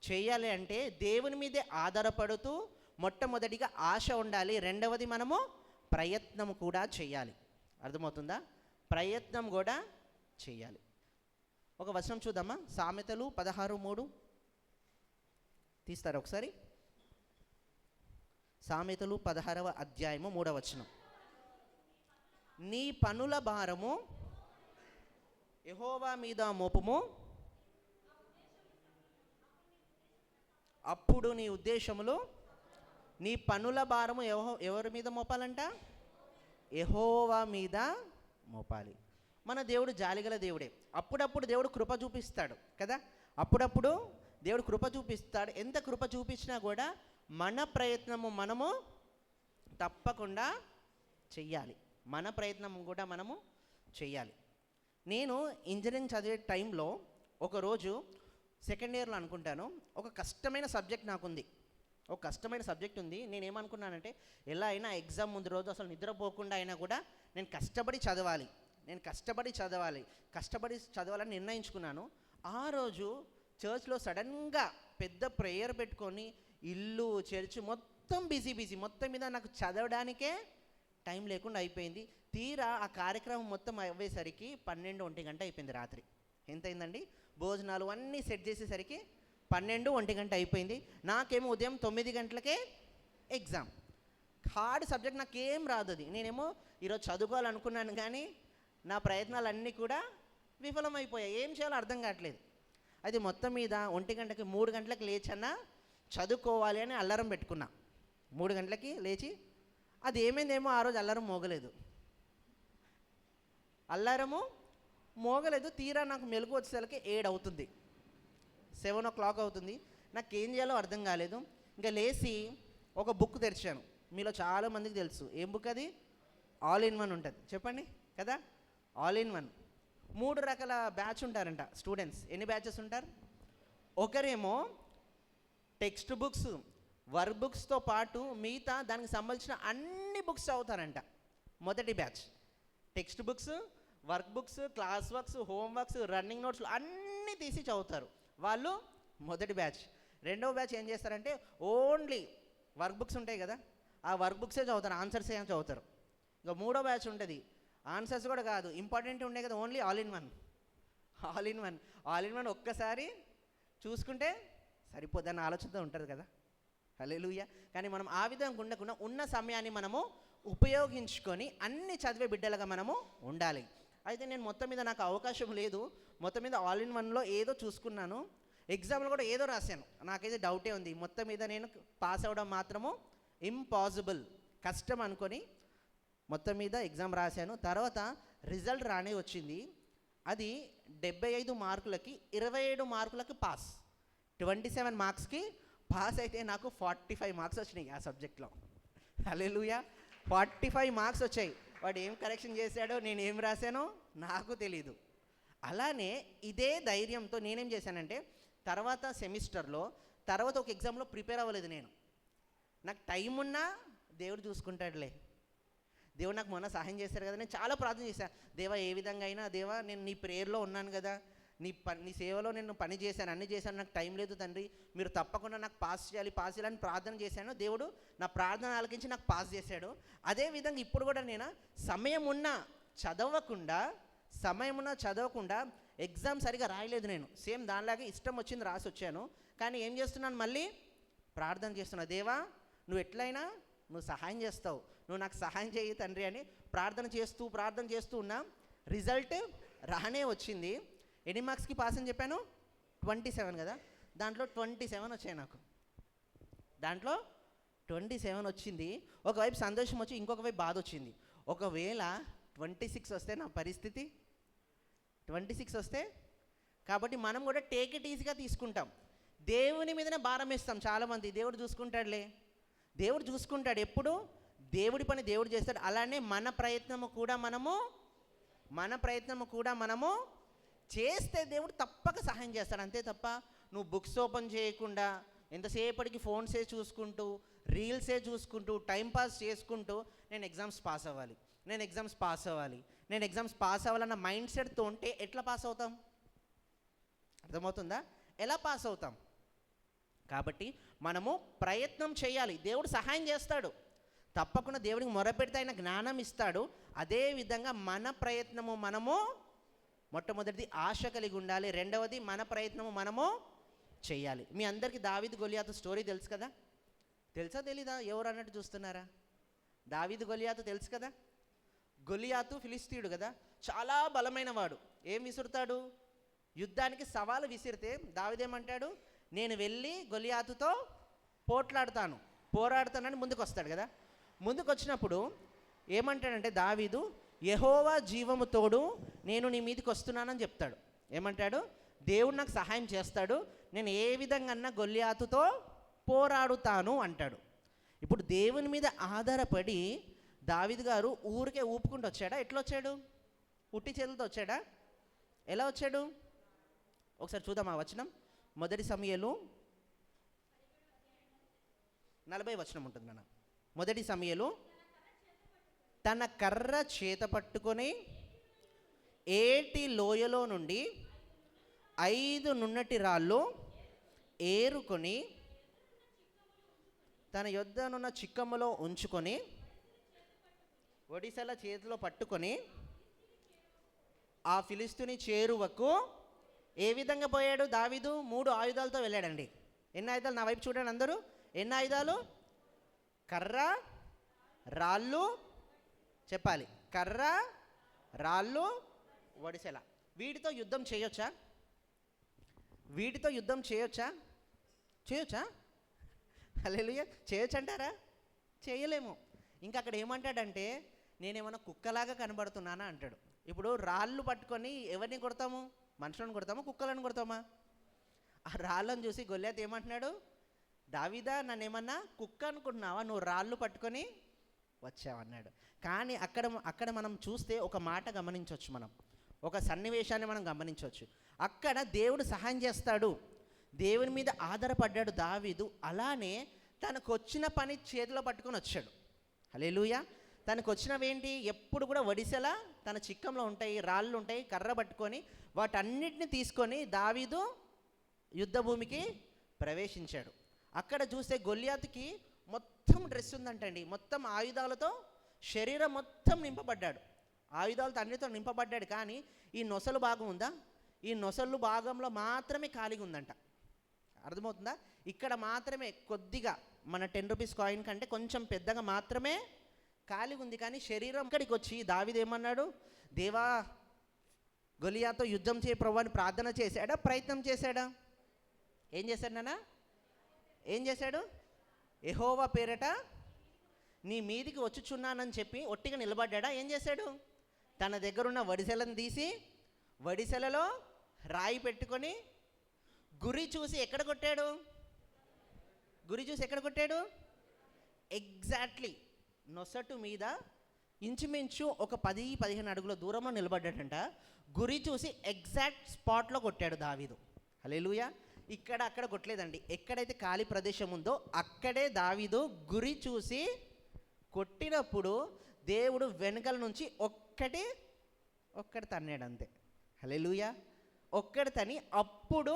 చేయాలి అంటే దేవుని మీదే ఆధారపడుతూ మొట్టమొదటిగా ఆశ ఉండాలి, రెండవది మనము ప్రయత్నం కూడా చేయాలి. అర్థమవుతుందా? ప్రయత్నం కూడా చేయాలి. ఒక వచనం చూద్దామా? సామెతలు 16:3 తీస్తారు ఒకసారి. సామెతలు 16వ అధ్యాయము 3వ వచనం. నీ పనుల భారము యెహోవా మీద మోపుము, అప్పుడు నీ ఉద్దేశములు. నీ పనుల భారము ఎవరి మీద మోపాలంట? యెహోవా మీద మోపాలి. మన దేవుడు జాలిగల దేవుడే. అప్పుడప్పుడు దేవుడు కృప చూపిస్తాడు కదా. అప్పుడప్పుడు దేవుడు కృప చూపిస్తాడు. ఎంత కృప చూపించినా కూడా మన ప్రయత్నము మనము తప్పకుండా చెయ్యాలి. మన ప్రయత్నం కూడా మనము చెయ్యాలి. నేను ఇంజనీరింగ్ చదివే టైంలో ఒకరోజు సెకండ్ ఇయర్లో అనుకుంటాను, ఒక కష్టమైన సబ్జెక్ట్ నాకుంది. ఒక కష్టమైన సబ్జెక్ట్ ఉంది. నేనేమనుకున్నానంటే ఎలా అయినా ఎగ్జామ్ ముందు రోజు అసలు నిద్రపోకుండా అయినా కూడా నేను కష్టపడి చదవాలని నిర్ణయించుకున్నాను. ఆ రోజు చర్చ్లో సడన్గా పెద్ద ప్రేయర్ పెట్టుకొని ఇల్లు చర్చ్ మొత్తం బిజీ మొత్తం మీద నాకు చదవడానికే టైం లేకుండా అయిపోయింది. తీరా ఆ కార్యక్రమం మొత్తం అయ్యేసరికి 12-1 గంట అయిపోయింది రాత్రి. ఎంత అయిందండి? భోజనాలు అన్నీ సెట్ చేసేసరికి 12-1 గంట అయిపోయింది. నాకేమో ఉదయం 9 గంటలకే ఎగ్జామ్. హార్డ్ సబ్జెక్ట్ నాకేం రాదు. అది నేనేమో ఈరోజు చదువుకోవాలనుకున్నాను కానీ నా ప్రయత్నాలన్నీ కూడా విఫలమైపోయాయి. ఏం చేయాలో అర్థం కావట్లేదు. అది మొత్తం మీద 1 గంటకి 3 గంటలకు లేచన్నా చదువుకోవాలి అని అల్లారం పెట్టుకున్నా. 3 గంటలకి లేచి, అది ఏమైందేమో ఆ రోజు అల్లారం మోగలేదు. అల్లారము మోగలేదు. తీరా నాకు మెలకు వచ్చేసరికి 7 అవుతుంది, 7 o'clock అవుతుంది. నాకేం చేయాలో అర్థం కాలేదు. ఇంకా లేచి ఒక బుక్ తెరిచాను. మీలో చాలామందికి తెలుసు ఏం బుక్ అది, ఆల్ ఇన్ వన్ ఉంటుంది. చెప్పండి కదా, ఆల్ ఇన్ వన్. 3 రకాల బ్యాచ్ ఉంటారంట స్టూడెంట్స్. ఎన్ని బ్యాచెస్ ఉంటారు? ఒకరేమో టెక్స్ట్ బుక్స్, వర్క్ బుక్స్తో పాటు మిగతా దానికి సంబంధించిన అన్ని బుక్స్ చదువుతారంట. మొదటి batch text books, work books, class works, home works, running notes అన్నీ తీసి చదువుతారు. వాళ్ళు మొదటి బ్యాచ్. రెండవ బ్యాచ్ ఏం చేస్తారంటే ఓన్లీ వర్క్ బుక్స్ ఉంటాయి కదా, ఆ వర్క్ బుక్సే చదువుతారు, ఆన్సర్స్ ఏం చదువుతారు. ఇంకా మూడో బ్యాచ్ ఉంటుంది, ఆన్సర్స్ కూడా కాదు, ఇంపార్టెంట్ ఉన్నాయి కదా, only all in one. All in one, all in one ఒక్కసారి చూసుకుంటే సరిపోద్దన్న ఆలోచనతో ఉంటుంది కదా. హల్లెలూయా. కానీ మనం ఆ విధంగా ఉండకుండా ఉన్న సమయాన్ని మనము ఉపయోగించుకొని అన్ని చదివే బిడ్డలుగా మనము ఉండాలి. అయితే నేను మొత్తం మీద నాకు అవకాశం లేదు, మొత్తం మీద ఆల్ ఇన్ వన్లో ఏదో చూసుకున్నాను. ఎగ్జామ్లో కూడా ఏదో రాశాను, నాకైతే డౌటే ఉంది. మొత్తం మీద నేను పాస్ అవ్వడం మాత్రము ఇంపాసిబుల్, కష్టం అనుకొని మొత్తం మీద ఎగ్జామ్ రాశాను. తర్వాత రిజల్ట్ రానే వచ్చింది. అది 75 మార్కులకి 27 మార్కులకి పాస్. 27 మార్క్స్కి పాస్ అయితే నాకు 45 మార్క్స్ వచ్చినాయి ఆ సబ్జెక్ట్లో. హల్లెలూయా. 45 మార్క్స్ వచ్చాయి. వాడు ఏం కరెక్షన్ చేశాడో, నేను ఏం రాశానో నాకు తెలీదు. అలానే ఇదే ధైర్యంతో నేనేం చేశానంటే తర్వాత సెమిస్టర్లో తర్వాత ఒక ఎగ్జామ్లో ప్రిపేర్ అవ్వలేదు నేను. నాకు టైం ఉన్నా దేవుడు చూసుకుంటాడులే, దేవుడు నాకు మొన్న సహాయం చేశారు కదా, నేను చాలా ప్రార్థన చేశాను. దేవా ఏ విధంగా అయినా, దేవా నేను నీ ప్రేయర్లో ఉన్నాను కదా, నీ సేవలో నేను పని చేశాను, అన్నీ చేశాను, నాకు టైం లేదు తండ్రి, మీరు తప్పకుండా నాకు పాస్ చేయాలని ప్రార్థన చేశాను. దేవుడు నా ప్రార్థన ఆలకించి నాకు పాస్ చేశాడు. అదేవిధంగా ఇప్పుడు కూడా నేను సమయం ఉన్నా చదవకుండా ఎగ్జామ్ సరిగా రాయలేదు. నేను సేమ్ దానిలాగే ఇష్టం వచ్చింది రాసి వచ్చాను. కానీ ఏం చేస్తున్నాను, మళ్ళీ ప్రార్థన చేస్తున్నా, దేవా నువ్వు ఎట్లయినా నువ్వు సహాయం చేస్తావు, నువ్వు నాకు సహాయం చేయి తండ్రి అని ప్రార్థన చేస్తూ ఉన్నా. రిజల్ట్ రానే వచ్చింది. ఎన్ని మార్క్స్కి పాస్ అని చెప్పాను? 27 కదా. దాంట్లో 27 వచ్చాయి నాకు. దాంట్లో 27 వచ్చింది. ఒకవైపు సంతోషం వచ్చి ఇంకొక వైపు బాధ వచ్చింది. ఒకవేళ 26 వస్తే నా పరిస్థితి, 26 వస్తే, కాబట్టి మనం కూడా టేక్ ఇట్ ఈజీగా తీసుకుంటాం. దేవుని మీదనే భారం వేస్తాం చాలామంది. దేవుడు చూసుకుంటాడులే, దేవుడు చూసుకుంటాడు. ఎప్పుడు దేవుడి పని దేవుడు చేస్తాడు. అలానే మన ప్రయత్నము కూడా మనము చేస్తే దేవుడు తప్పక సహాయం చేస్తాడు. అంతే తప్ప నువ్వు బుక్స్ ఓపెన్ చేయకుండా ఎంతసేపటికి ఫోన్సే చూసుకుంటూ, రీల్సే చూసుకుంటూ, టైంపాస్ చేసుకుంటూ నేను ఎగ్జామ్స్ పాస్ అవ్వాలన్న మైండ్ సెట్తో ఉంటే ఎట్లా పాస్ అవుతాం? అర్థమవుతుందా? ఎలా పాస్ అవుతాం? కాబట్టి మనము ప్రయత్నం చేయాలి. దేవుడు సహాయం చేస్తాడు, తప్పకుండా దేవుడికి మొరపెడితే ఆయన జ్ఞానం ఇస్తాడు. అదేవిధంగా మన ప్రయత్నము మనము మొట్టమొదటిది ఆశ కలిగి ఉండాలి. రెండవది మన ప్రయత్నము మనము చేయాలి. మీ అందరికీ దావీదు గొలియాతు స్టోరీ తెలుసు కదా? తెలుసా తెలీదా? ఎవరు అన్నట్టు చూస్తున్నారా? దావీదు గొలియాతు తెలుసు కదా. గొలియాతు ఫిలిస్తీయుడు కదా, చాలా బలమైన వాడు. ఏం విసురుతాడు? యుద్ధానికి సవాలు విసిరితే దావీదేమంటాడు, నేను వెళ్ళి గొలియాతుతో పోరాడుతానని ముందుకు వస్తాడు కదా. ముందుకు వచ్చినప్పుడు ఏమంటాడంటే దావీదు, యెహోవా జీవము తోడు, నేను నీ మీదకి వస్తున్నానని చెప్తాడు. ఏమంటాడు? దేవుడు నాకు సహాయం చేస్తాడు, నేను ఏ విధంగా గొలియాతుతో పోరాడుతాను అంటాడు. ఇప్పుడు దేవుని మీద ఆధారపడి దావీదు గారు ఊరికే ఊపుకుంటూ వచ్చాడా? ఎట్లా వచ్చాడు? ఉట్టి చేతులతో వచ్చాడా? ఎలా వచ్చాడు? ఒకసారి చూద్దాం ఆ వచనం. మొదటి సమూయేలు 40 వచనం ఉంటుంది మన. మొదటి సమూయేలు, తన కర్ర చేత పట్టుకొని ఏటి లోయలో నుండి 5 నున్నటి రాళ్ళు ఏరుకొని తన యొద్దనున్న చిక్కములో ఉంచుకొని ఒడిసెల చేతిలో పట్టుకొని ఆ ఫిలిస్తీని చేరువకు ఏ విధంగా పోయాడు? దావీదు 3 ఆయుధాలతో వెళ్ళాడండి. ఎన్ని ఆయుధాలు? నా వైపు చూడండి అందరూ. ఎన్ని ఆయుధాలు? కర్ర, రాళ్ళు, చెప్పాలి. కర్ర, రాళ్ళు వడిసెల. వీటితో యుద్ధం చేయొచ్చా? వీటితో యుద్ధం చేయొచ్చా? చేయొచ్చా? హల్లెలూయా. చేయొచ్చు అంటారా? చేయలేము. ఇంకా అక్కడ ఏమంటాడంటే, నేనేమన్నా కుక్కలాగా కనబడుతున్నానా అంటాడు. ఇప్పుడు రాళ్ళు పట్టుకొని ఎవరిని కొడతాము? మనుషులను కొడతామా, కుక్కలను కొడతామా? ఆ రాళ్ళను చూసి గొల్యాత్ ఏమంటున్నాడు? దావీదా, నన్ను ఏమన్నా కుక్క అనుకుంటున్నావా? నువ్వు రాళ్ళు పట్టుకొని వచ్చావన్నాడు. కానీ అక్కడ మనం చూస్తే ఒక మాట గమనించవచ్చు, మనం ఒక సన్నివేశాన్ని మనం గమనించవచ్చు. అక్కడ దేవుడు సహాయం చేస్తాడు, దేవుని మీద ఆధారపడ్డాడు దావీదు. అలానే తనకు వచ్చిన పని చేతిలో పట్టుకొని వచ్చాడు. హల్లెలూయా. తనకు వచ్చినవేంటి? ఎప్పుడు కూడా వడిసెల తన చిక్కంలో ఉంటాయి, రాళ్ళు ఉంటాయి, కర్ర పట్టుకొని వాటన్నిటిని తీసుకొని దావీదు యుద్ధ భూమికి ప్రవేశించాడు. అక్కడ చూస్తే గొల్యాతుకి మొత్తం డ్రెస్ ఉందంటండి, మొత్తం ఆయుధాలతో శరీరం మొత్తం నింపబడ్డాడు, ఆయుధాలతో అన్నిటితో నింపబడ్డాడు. కానీ ఈ నొసలు భాగం ఉందా, ఈ నొసలు భాగంలో మాత్రమే ఖాళీగా ఉందంట. అర్థమవుతుందా? ఇక్కడ మాత్రమే కొద్దిగా మన 10 రూపీస్ కాయిన్ కంటే కొంచెం పెద్దగా మాత్రమే ఖాళీగా ఉంది. కానీ శరీరం ఇక్కడికి వచ్చి దావీదు ఏమన్నాడు? దేవా, గొలియాతో యుద్ధం చేయ ప్రభు అని ప్రార్థన చేశాడా, ప్రయత్నం చేశాడా? ఏం చేశాడు నాన్న? ఏం చేశాడు? యెహోవా పేరట నీ మీదికి వచ్చుచున్నానని చెప్పి ఒట్టిగా నిలబడ్డా? ఏం చేశాడు? తన దగ్గరున్న వడిసెలను తీసి వడిసెలలో రాయి పెట్టుకొని గురి చూసి ఎక్కడ కొట్టాడు? గురి చూసి ఎక్కడ కొట్టాడు? ఎగ్జాక్ట్లీ నొసటు మీద ఇంచుమించు ఒక 10-15 అడుగుల దూరంలో నిలబడ్డాడంట. గురి చూసి ఎగ్జాక్ట్ స్పాట్లో కొట్టాడు దావీదు. హల్లెలూయా. అక్కడ కొట్టలేదండి, ఎక్కడైతే ఖాళీ ప్రదేశం ఉందో అక్కడే దావీదు గురి చూసి కొట్టినప్పుడు దేవుడు వెనుకల నుంచి ఒక్కటి తన్నాడు అంతే. హల్లెలూయా. ఒక్కటి తని అప్పుడు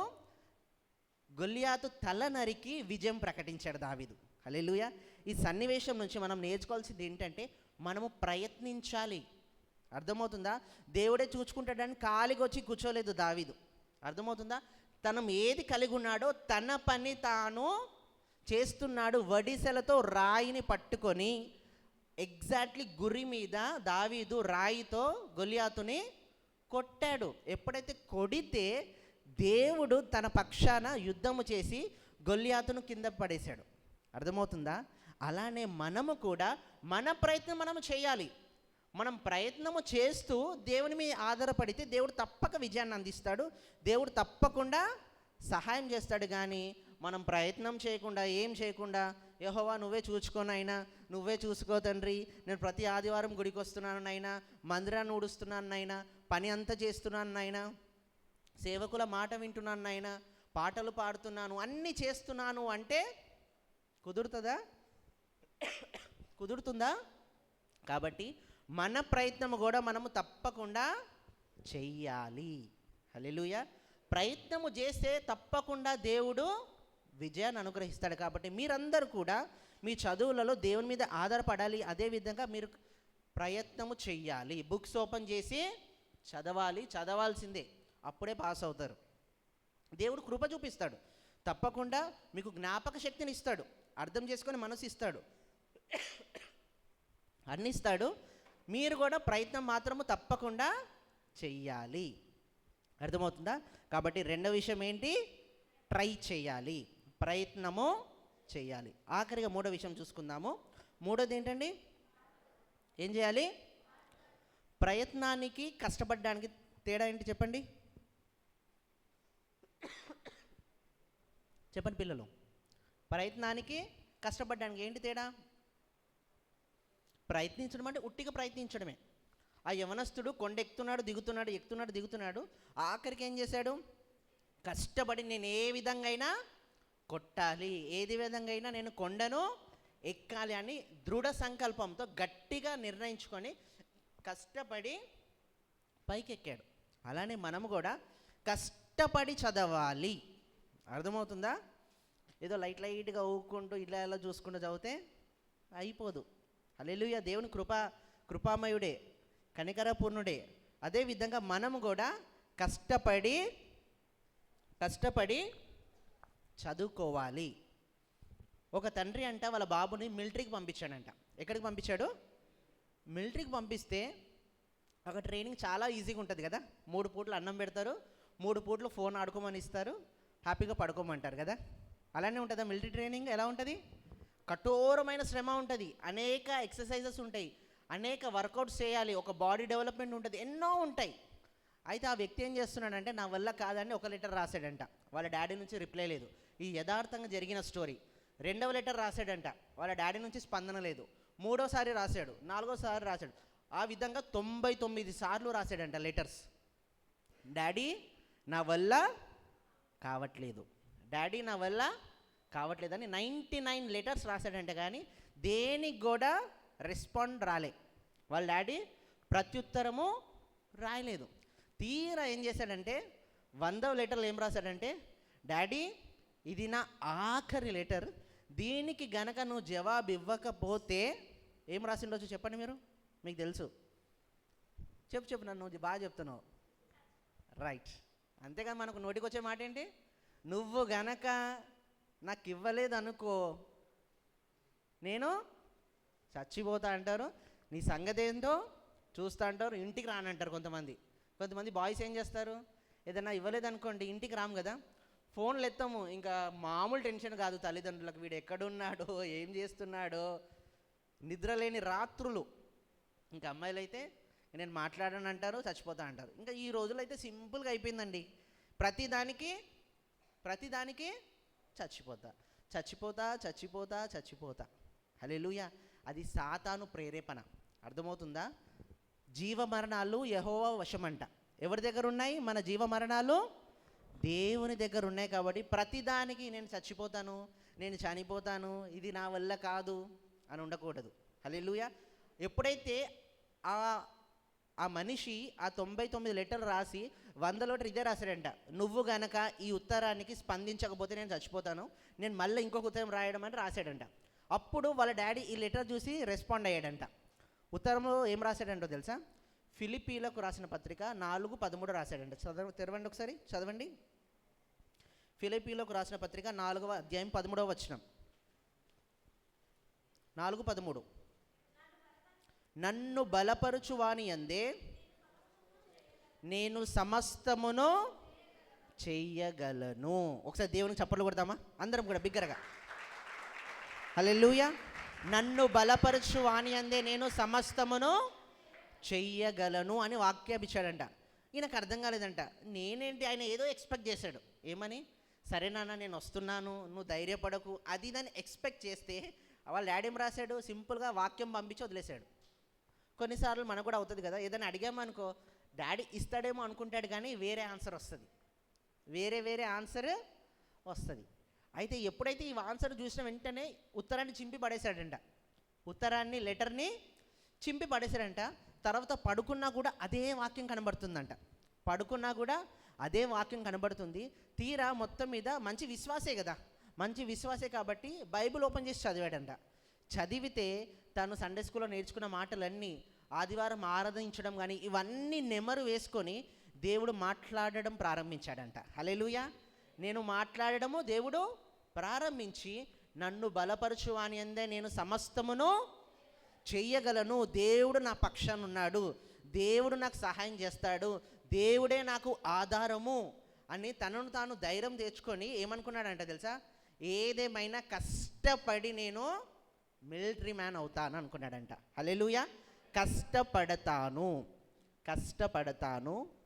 గొల్యాతు తల నరికి విజయం ప్రకటించాడు దావీదు. హల్లెలూయా. ఈ సన్నివేశం నుంచి మనం నేర్చుకోవాల్సింది ఏంటంటే, మనము ప్రయత్నించాలి. అర్థమవుతుందా? దేవుడే చూసుకుంటాడని ఖాళీగా వచ్చి కూర్చోలేదు దావీదు. అర్థమవుతుందా? తను ఏది కలిగి ఉన్నాడో తన పని తాను చేస్తున్నాడు. వడిసెలతో రాయిని పట్టుకొని ఎగ్జాక్ట్లీ గురి మీద దావీదు రాయితో గొల్యాతుని కొట్టాడు. ఎప్పుడైతే కొడితే దేవుడు తన పక్షాన యుద్ధము చేసి గొల్యాతును కింద పడేశాడు. అర్థమవుతుందా? అలానే మనము కూడా మన ప్రయత్నం మనము చేయాలి. మనం ప్రయత్నము చేస్తూ దేవుని మీద ఆధారపడితే దేవుడు తప్పక విజయాన్ని అందిస్తాడు, దేవుడు తప్పకుండా సహాయం చేస్తాడు. కానీ మనం ప్రయత్నం చేయకుండా, ఏం చేయకుండా, యెహోవా నువ్వే చూసుకోనైనా, నువ్వే చూసుకో తండ్రి, నేను ప్రతి ఆదివారం గుడికి వస్తున్నాను నైనా, మందిరాన్ని ఊడుస్తున్నాను నైనా, పని అంతా చేస్తున్నాను నైనా, సేవకుల మాట వింటున్నాను నైనా, పాటలు పాడుతున్నాను, అన్నీ చేస్తున్నాను అంటే కుదురుతుందా? కుదురుతుందా? కాబట్టి మన ప్రయత్నం కూడా మనము తప్పకుండా చెయ్యాలి. హల్లెలూయా. ప్రయత్నము చేస్తే తప్పకుండా దేవుడు విజయాన్ని అనుగ్రహిస్తాడు. కాబట్టి మీరందరూ కూడా మీ చదువులలో దేవుని మీద ఆధారపడాలి. అదేవిధంగా మీరు ప్రయత్నము చెయ్యాలి. బుక్స్ ఓపెన్ చేసి చదవాల్సిందే, అప్పుడే పాస్ అవుతారు. దేవుడు కృప చూపిస్తాడు, తప్పకుండా మీకు జ్ఞాపక శక్తిని ఇస్తాడు, అర్థం చేసుకొని మనసు ఇస్తాడు, అన్ని ఇస్తాడు. మీరు కూడా ప్రయత్నం మాత్రము తప్పకుండా చెయ్యాలి. అర్థమవుతుందా? కాబట్టి రెండవ విషయం ఏంటి? ట్రై చేయాలి, ప్రయత్నము చేయాలి. ఆఖరిగా మూడో విషయం చూసుకుందాము. మూడోది ఏంటండి? ఏం చేయాలి? ప్రయత్నానికి కష్టపడడానికి తేడా ఏంటి చెప్పండి? చెప్పండి పిల్లలు. ప్రయత్నానికి కష్టపడడానికి ఏంటి తేడా? ప్రయత్నించడం అంటే ఉట్టిగా ప్రయత్నించడమే. ఆ యవనస్తుడు కొండ ఎక్కుతున్నాడు దిగుతున్నాడు, ఆఖరికి ఏం చేశాడు? కష్టపడి నేను ఏ విధంగా అయినా కొట్టాలి, ఏది విధంగా అయినా నేను కొండను ఎక్కాలి అని దృఢ సంకల్పంతో గట్టిగా నిర్ణయించుకొని కష్టపడి పైకి ఎక్కాడు. అలానే మనము కూడా కష్టపడి చదవాలి. అర్థమవుతుందా? ఏదో లైట్గా ఊక్కుంటూ ఇలా చూసుకుంటూ చదివితే అయిపోదు. హల్లెలూయా. దేవుని కృపామయుడే, కనికరపూర్ణుడే. అదేవిధంగా మనము కూడా కష్టపడి చదువుకోవాలి. ఒక తండ్రి అంట వాళ్ళ బాబుని మిలిటరీకి పంపించాడంట. ఎక్కడికి పంపించాడు? మిలిటరీకి పంపిస్తే ఒక ట్రైనింగ్ చాలా ఈజీగా ఉంటుంది కదా, 3 పూటలు అన్నం పెడతారు, 3 పూటలు ఫోన్ ఆడుకోమని ఇస్తారు, హ్యాపీగా పడుకోమంటారు కదా. అలానే ఉంటుందా మిలిటరీ ట్రైనింగ్? ఎలా ఉంటుంది? కఠోరమైన శ్రమ ఉంటుంది, అనేక ఎక్సర్సైజెస్ ఉంటాయి, అనేక వర్కౌట్స్ చేయాలి, ఒక బాడీ డెవలప్మెంట్ ఉంటుంది, ఎన్నో ఉంటాయి. అయితే ఆ వ్యక్తి ఏం చేస్తున్నాడంటే నా వల్ల కాదని ఒక లెటర్ రాశాడంట, వాళ్ళ డాడీ నుంచి రిప్లై లేదు. ఈ యథార్థంగా జరిగిన స్టోరీ. 2వ లెటర్ రాశాడంట, వాళ్ళ డాడీ నుంచి స్పందన లేదు. 3వసారి రాశాడు, 4వసారి రాశాడు, ఆ విధంగా 99 సార్లు రాశాడంట లెటర్స్. డాడీ నా వల్ల కావట్లేదు, డాడీ నా వల్ల కావట్లేదని 99 లెటర్స్ రాశాడంట, కానీ దేనికి కూడా రెస్పాండ్ రాలే. వాళ్ళ డాడీ ప్రత్యుత్తరము రాయలేదు. తీరా ఏం చేశాడంటే 100వ లెటర్లు ఏం రాశాడంటే, డాడీ ఇది నా ఆఖరి లెటర్, దీనికి గనక నువ్వు జవాబు ఇవ్వకపోతే ఏం రాసిండొచ్చు చెప్పండి మీరు, మీకు తెలుసు. చెప్పు నన్ను బాగా చెప్తున్నావు, రైట్. అంతేగా మనకు నోటికి వచ్చే మాట ఏంటి, నువ్వు గనక నాకు ఇవ్వలేదు అనుకో నేను చచ్చిపోతా అంటారు, నీ సంగతి ఏంటో చూస్తా అంటారు, ఇంటికి రానంటారు. కొంతమంది బాయ్స్ ఏం చేస్తారు, ఏదైనా ఇవ్వలేదు అనుకోండి ఇంటికి రాము కదా, ఫోన్లు ఎత్తాము, ఇంకా మామూలు టెన్షన్ కాదు తల్లిదండ్రులకు, వీడు ఎక్కడున్నాడో ఏం చేస్తున్నాడో, నిద్రలేని రాత్రులు. ఇంకా అమ్మాయిలు అయితే నేను మాట్లాడను అంటారు, చచ్చిపోతా అంటారు. ఇంకా ఈ రోజులైతే సింపుల్గా అయిపోయిందండి, ప్రతిదానికి చచ్చిపోతా. హల్లెలూయా. అది సాతాను ప్రేరేపణ. అర్థమవుతుందా? జీవమరణాలు యెహోవా వశమంట. ఎవరి దగ్గర ఉన్నాయి? మన జీవమరణాలు దేవుని దగ్గర ఉన్నాయి. కాబట్టి ప్రతిదానికి నేను చచ్చిపోతాను, నేను చనిపోతాను, ఇది నా వల్ల కాదు అని ఉండకూడదు. హల్లెలూయా. ఎప్పుడైతే ఆ మనిషి ఆ 99 లెటర్లు రాసి 100 లెటర్ ఇదే రాశాడంట, నువ్వు గనక ఈ ఉత్తరానికి స్పందించకపోతే నేను చచ్చిపోతాను, నేను మళ్ళీ ఇంకొక ఉత్తరం రాయడం అని రాశాడంట. అప్పుడు వాళ్ళ డాడీ ఈ లెటర్ చూసి రెస్పాండ్ అయ్యాడంట. ఉత్తరంలో ఏం రాశాడంటో తెలుసా? ఫిలిప్పీలకు రాసిన పత్రిక 4:13 రాశాడంట. తెరవండి ఒకసారి, చదవండి. ఫిలిప్పీలకు రాసిన పత్రిక 4వ అధ్యాయం 13వ వచనం. 4:13. నన్ను బలపరుచువాని యందే నేను సమస్తమును చెయ్యగలను. ఒకసారి దేవునికి చప్పట్లు కొడతామా అందరం కూడా బిగ్గరగా? హల్లెలూయా. నన్ను బలపరచువాని యందే నేను సమస్తమును చెయ్యగలను అని వాక్యం ఇచ్చాడంట. ఈయనకు అర్థం కాలేదంట. నేనేంటి, ఆయన ఏదో ఎక్స్పెక్ట్ చేశాడు. ఏమని? సరే నాన్న నేను వస్తున్నాను, నువ్వు ధైర్యపడకు, అది దాన్ని ఎక్స్పెక్ట్ చేస్తే వాళ్ళ డాడీ ఏం రాశాడు? సింపుల్గా వాక్యం పంపించి వదిలేశాడు. కొన్నిసార్లు మనకు కూడా అవుతుంది కదా, ఏదైనా అడిగామనుకో డాడీ ఇస్తాడేమో అనుకుంటాడు, కానీ వేరే ఆన్సర్ వస్తుంది, వేరే ఆన్సర్ వస్తుంది. అయితే ఎప్పుడైతే ఈ ఆన్సర్ చూసిన వెంటనే ఉత్తరాన్ని చింపి పడేశాడంట, లెటర్ని చింపి పడేశాడంట. తర్వాత పడుకున్నా కూడా అదే వాక్యం కనబడుతుంది. తీరా మొత్తం మీద మంచి విశ్వాసే కాబట్టి బైబిల్ ఓపెన్ చేసి చదివాడంట. చదివితే తను సండే స్కూల్లో నేర్చుకున్న మాటలన్నీ, ఆదివారం ఆరాధించడం కానీ ఇవన్నీ నెమరు వేసుకొని దేవుడు మాట్లాడడం ప్రారంభించాడంట. హల్లెలూయా. నేను మాట్లాడడము దేవుడు ప్రారంభించి, నన్ను బలపరచువాని యందే నేను సమస్తమును చెయ్యగలను, దేవుడు నా పక్షాన ఉన్నాడు, దేవుడు నాకు సహాయం చేస్తాడు, దేవుడే నాకు ఆధారము అని తనను తాను ధైర్యం తెచ్చుకొని ఏమనుకున్నాడంట తెలుసా? ఏదేమైనా కష్టపడి నేను మిలిటరీ మ్యాన్ అవుతాను అనుకున్నాడంట. హల్లెలూయా.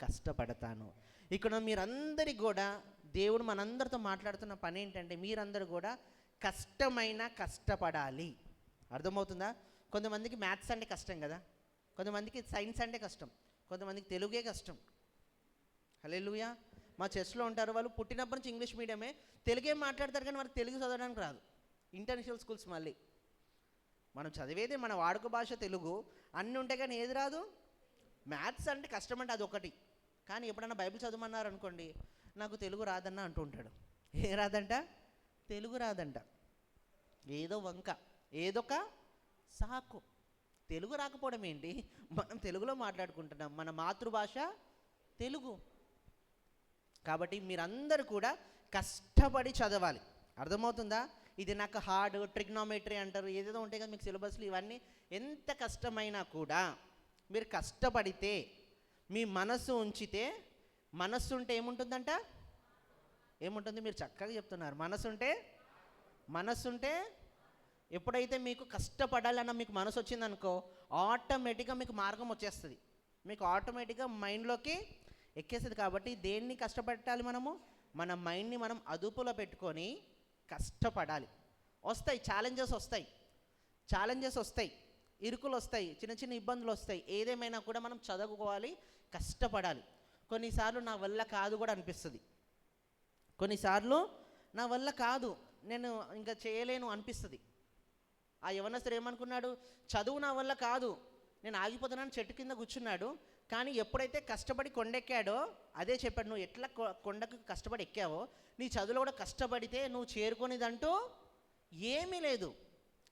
కష్టపడతాను. ఇక్కడ మీరందరికీ కూడా దేవుడు మనందరితో మాట్లాడుతున్న పని ఏంటంటే, మీరందరూ కూడా కష్టపడాలి. అర్థమవుతుందా? కొంతమందికి మ్యాథ్స్ అంటే కష్టం కదా, కొంతమందికి సైన్స్ అంటే కష్టం, కొంతమందికి తెలుగే కష్టం. హల్లెలూయా. మా చర్చ్లో ఉంటారు, వాళ్ళు పుట్టినప్పటి నుంచి ఇంగ్లీష్ మీడియమే, తెలుగే మాట్లాడతారు, కానీ వాళ్ళకి తెలుగు చదవడానికి రాదు. International schools. మళ్ళీ మనం చదివేది మన వాడుక భాష తెలుగు, అన్నీ ఉంటాయి, కానీ ఏది రాదు? మ్యాథ్స్ అంటే కష్టం అంటే అదొకటి. కానీ ఎప్పుడన్నా బైబిల్ చదవమన్నారు అనుకోండి, నాకు తెలుగు రాదన్నా అంటూ ఉంటాడు. ఏ రాదంట? తెలుగు రాదంట. ఏదో వంక, ఏదొక సాకు. తెలుగు రాకపోవడం ఏంటి? మనం తెలుగులో మాట్లాడుకుంటున్నాం, మన మాతృభాష తెలుగు. కాబట్టి మీరందరూ కూడా కష్టపడి చదవాలి. అర్థమవుతుందా? ఇది నాకు హార్డ్, ట్రిగ్నోమెట్రీ అంటారు, ఏదేదో ఉంటాయి కదా మీకు సిలబస్లు, ఇవన్నీ ఎంత కష్టమైనా కూడా మీరు కష్టపడితే, మీ మనస్సు ఉంచితే, మనస్సు ఉంటే ఏముంటుందంట? ఏముంటుంది? మీరు చక్కగా చెప్తున్నారు. మనస్సుంటే ఎప్పుడైతే మీకు కష్టపడాలన్న మీకు మనసు వచ్చిందనుకో, ఆటోమేటిక్గా మీకు మార్గం వచ్చేస్తుంది, మీకు ఆటోమేటిక్గా మైండ్లోకి ఎక్కేస్తుంది. కాబట్టి దేన్ని కష్టపెట్టాలి? మనము మన మైండ్ని మనం అదుపులో పెట్టుకొని కష్టపడాలి. వస్తాయి ఛాలెంజెస్ వస్తాయి, ఇరుకులు వస్తాయి, చిన్న చిన్న ఇబ్బందులు వస్తాయి. ఏదేమైనా కూడా మనం చదువుకోవాలి, కష్టపడాలి. కొన్నిసార్లు నా వల్ల కాదు కూడా అనిపిస్తుంది. కొన్నిసార్లు నా వల్ల కాదు, నేను ఇంకా చేయలేను అనిపిస్తుంది. ఆ యవనస్తుడు ఏమనుకున్నాడు? చదువు నా వల్ల కాదు, నేను ఆగిపోతున్నాను, చెట్టు కింద కూర్చున్నాడు. కానీ ఎప్పుడైతే కష్టపడి కొండెక్కాడో అదే చెప్పాడు, నువ్వు ఎట్లా కొండకు కష్టపడి ఎక్కావో నీ చదువులో కూడా కష్టపడితే నువ్వు చేరుకునేదంటూ ఏమీ లేదు.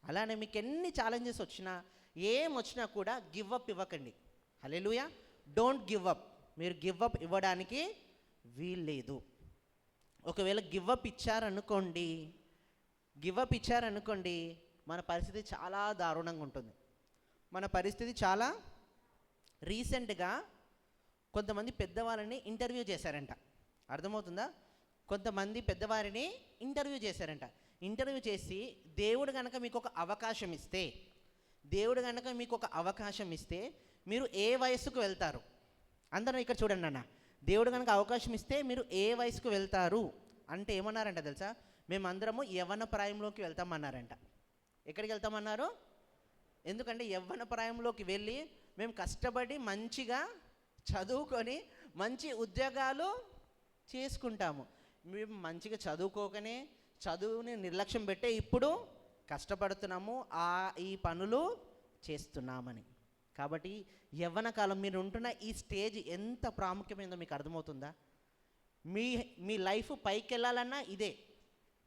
అలానే మీకు ఎన్ని ఛాలెంజెస్ వచ్చినా, ఏం వచ్చినా కూడా గివ్ అప్ ఇవ్వకండి. హల్లెలూయా. Don't give up. మీరు గివ్ అప్ ఇవ్వడానికి వీల్లేదు. ఒకవేళ గివ్ అప్ ఇచ్చారనుకోండి, మన పరిస్థితి చాలా దారుణంగా ఉంటుంది. మన పరిస్థితి చాలా రీసెంట్గా కొంతమంది పెద్దవాళ్ళని ఇంటర్వ్యూ చేశారంట. అర్థమవుతుందా? కొంతమంది పెద్దవారిని ఇంటర్వ్యూ చేశారంట. ఇంటర్వ్యూ చేసి దేవుడు కనుక మీకు ఒక అవకాశం ఇస్తే మీరు ఏ వయసుకు వెళ్తారు? అందరూ ఇక్కడ చూడండి అన్న. దేవుడు కనుక అవకాశం ఇస్తే మీరు ఏ వయసుకు వెళ్తారు అంటే ఏమన్నారంట తెలుసా? మేమందరము యవ్వన ప్రాయంలోకి వెళ్తామన్నారంట. ఎక్కడికి వెళ్తామన్నారు? ఎందుకంటే యవ్వన ప్రాయంలోకి వెళ్ళి మేము కష్టపడి మంచిగా చదువుకొని మంచి ఉద్యోగాలు చేసుకుంటాము. మేము మంచిగా చదువుకోకనే చదువుని నిర్లక్ష్యం పెట్టే ఇప్పుడు కష్టపడుతున్నాము, ఈ పనులు చేస్తున్నామని. కాబట్టి యవ్వన కాలం, మీరు ఉంటున్న ఈ స్టేజ్ ఎంత ప్రాముఖ్యమైందో మీకు అర్థమవుతుందా? మీ లైఫ్ పైకి వెళ్ళాలన్నా ఇదే,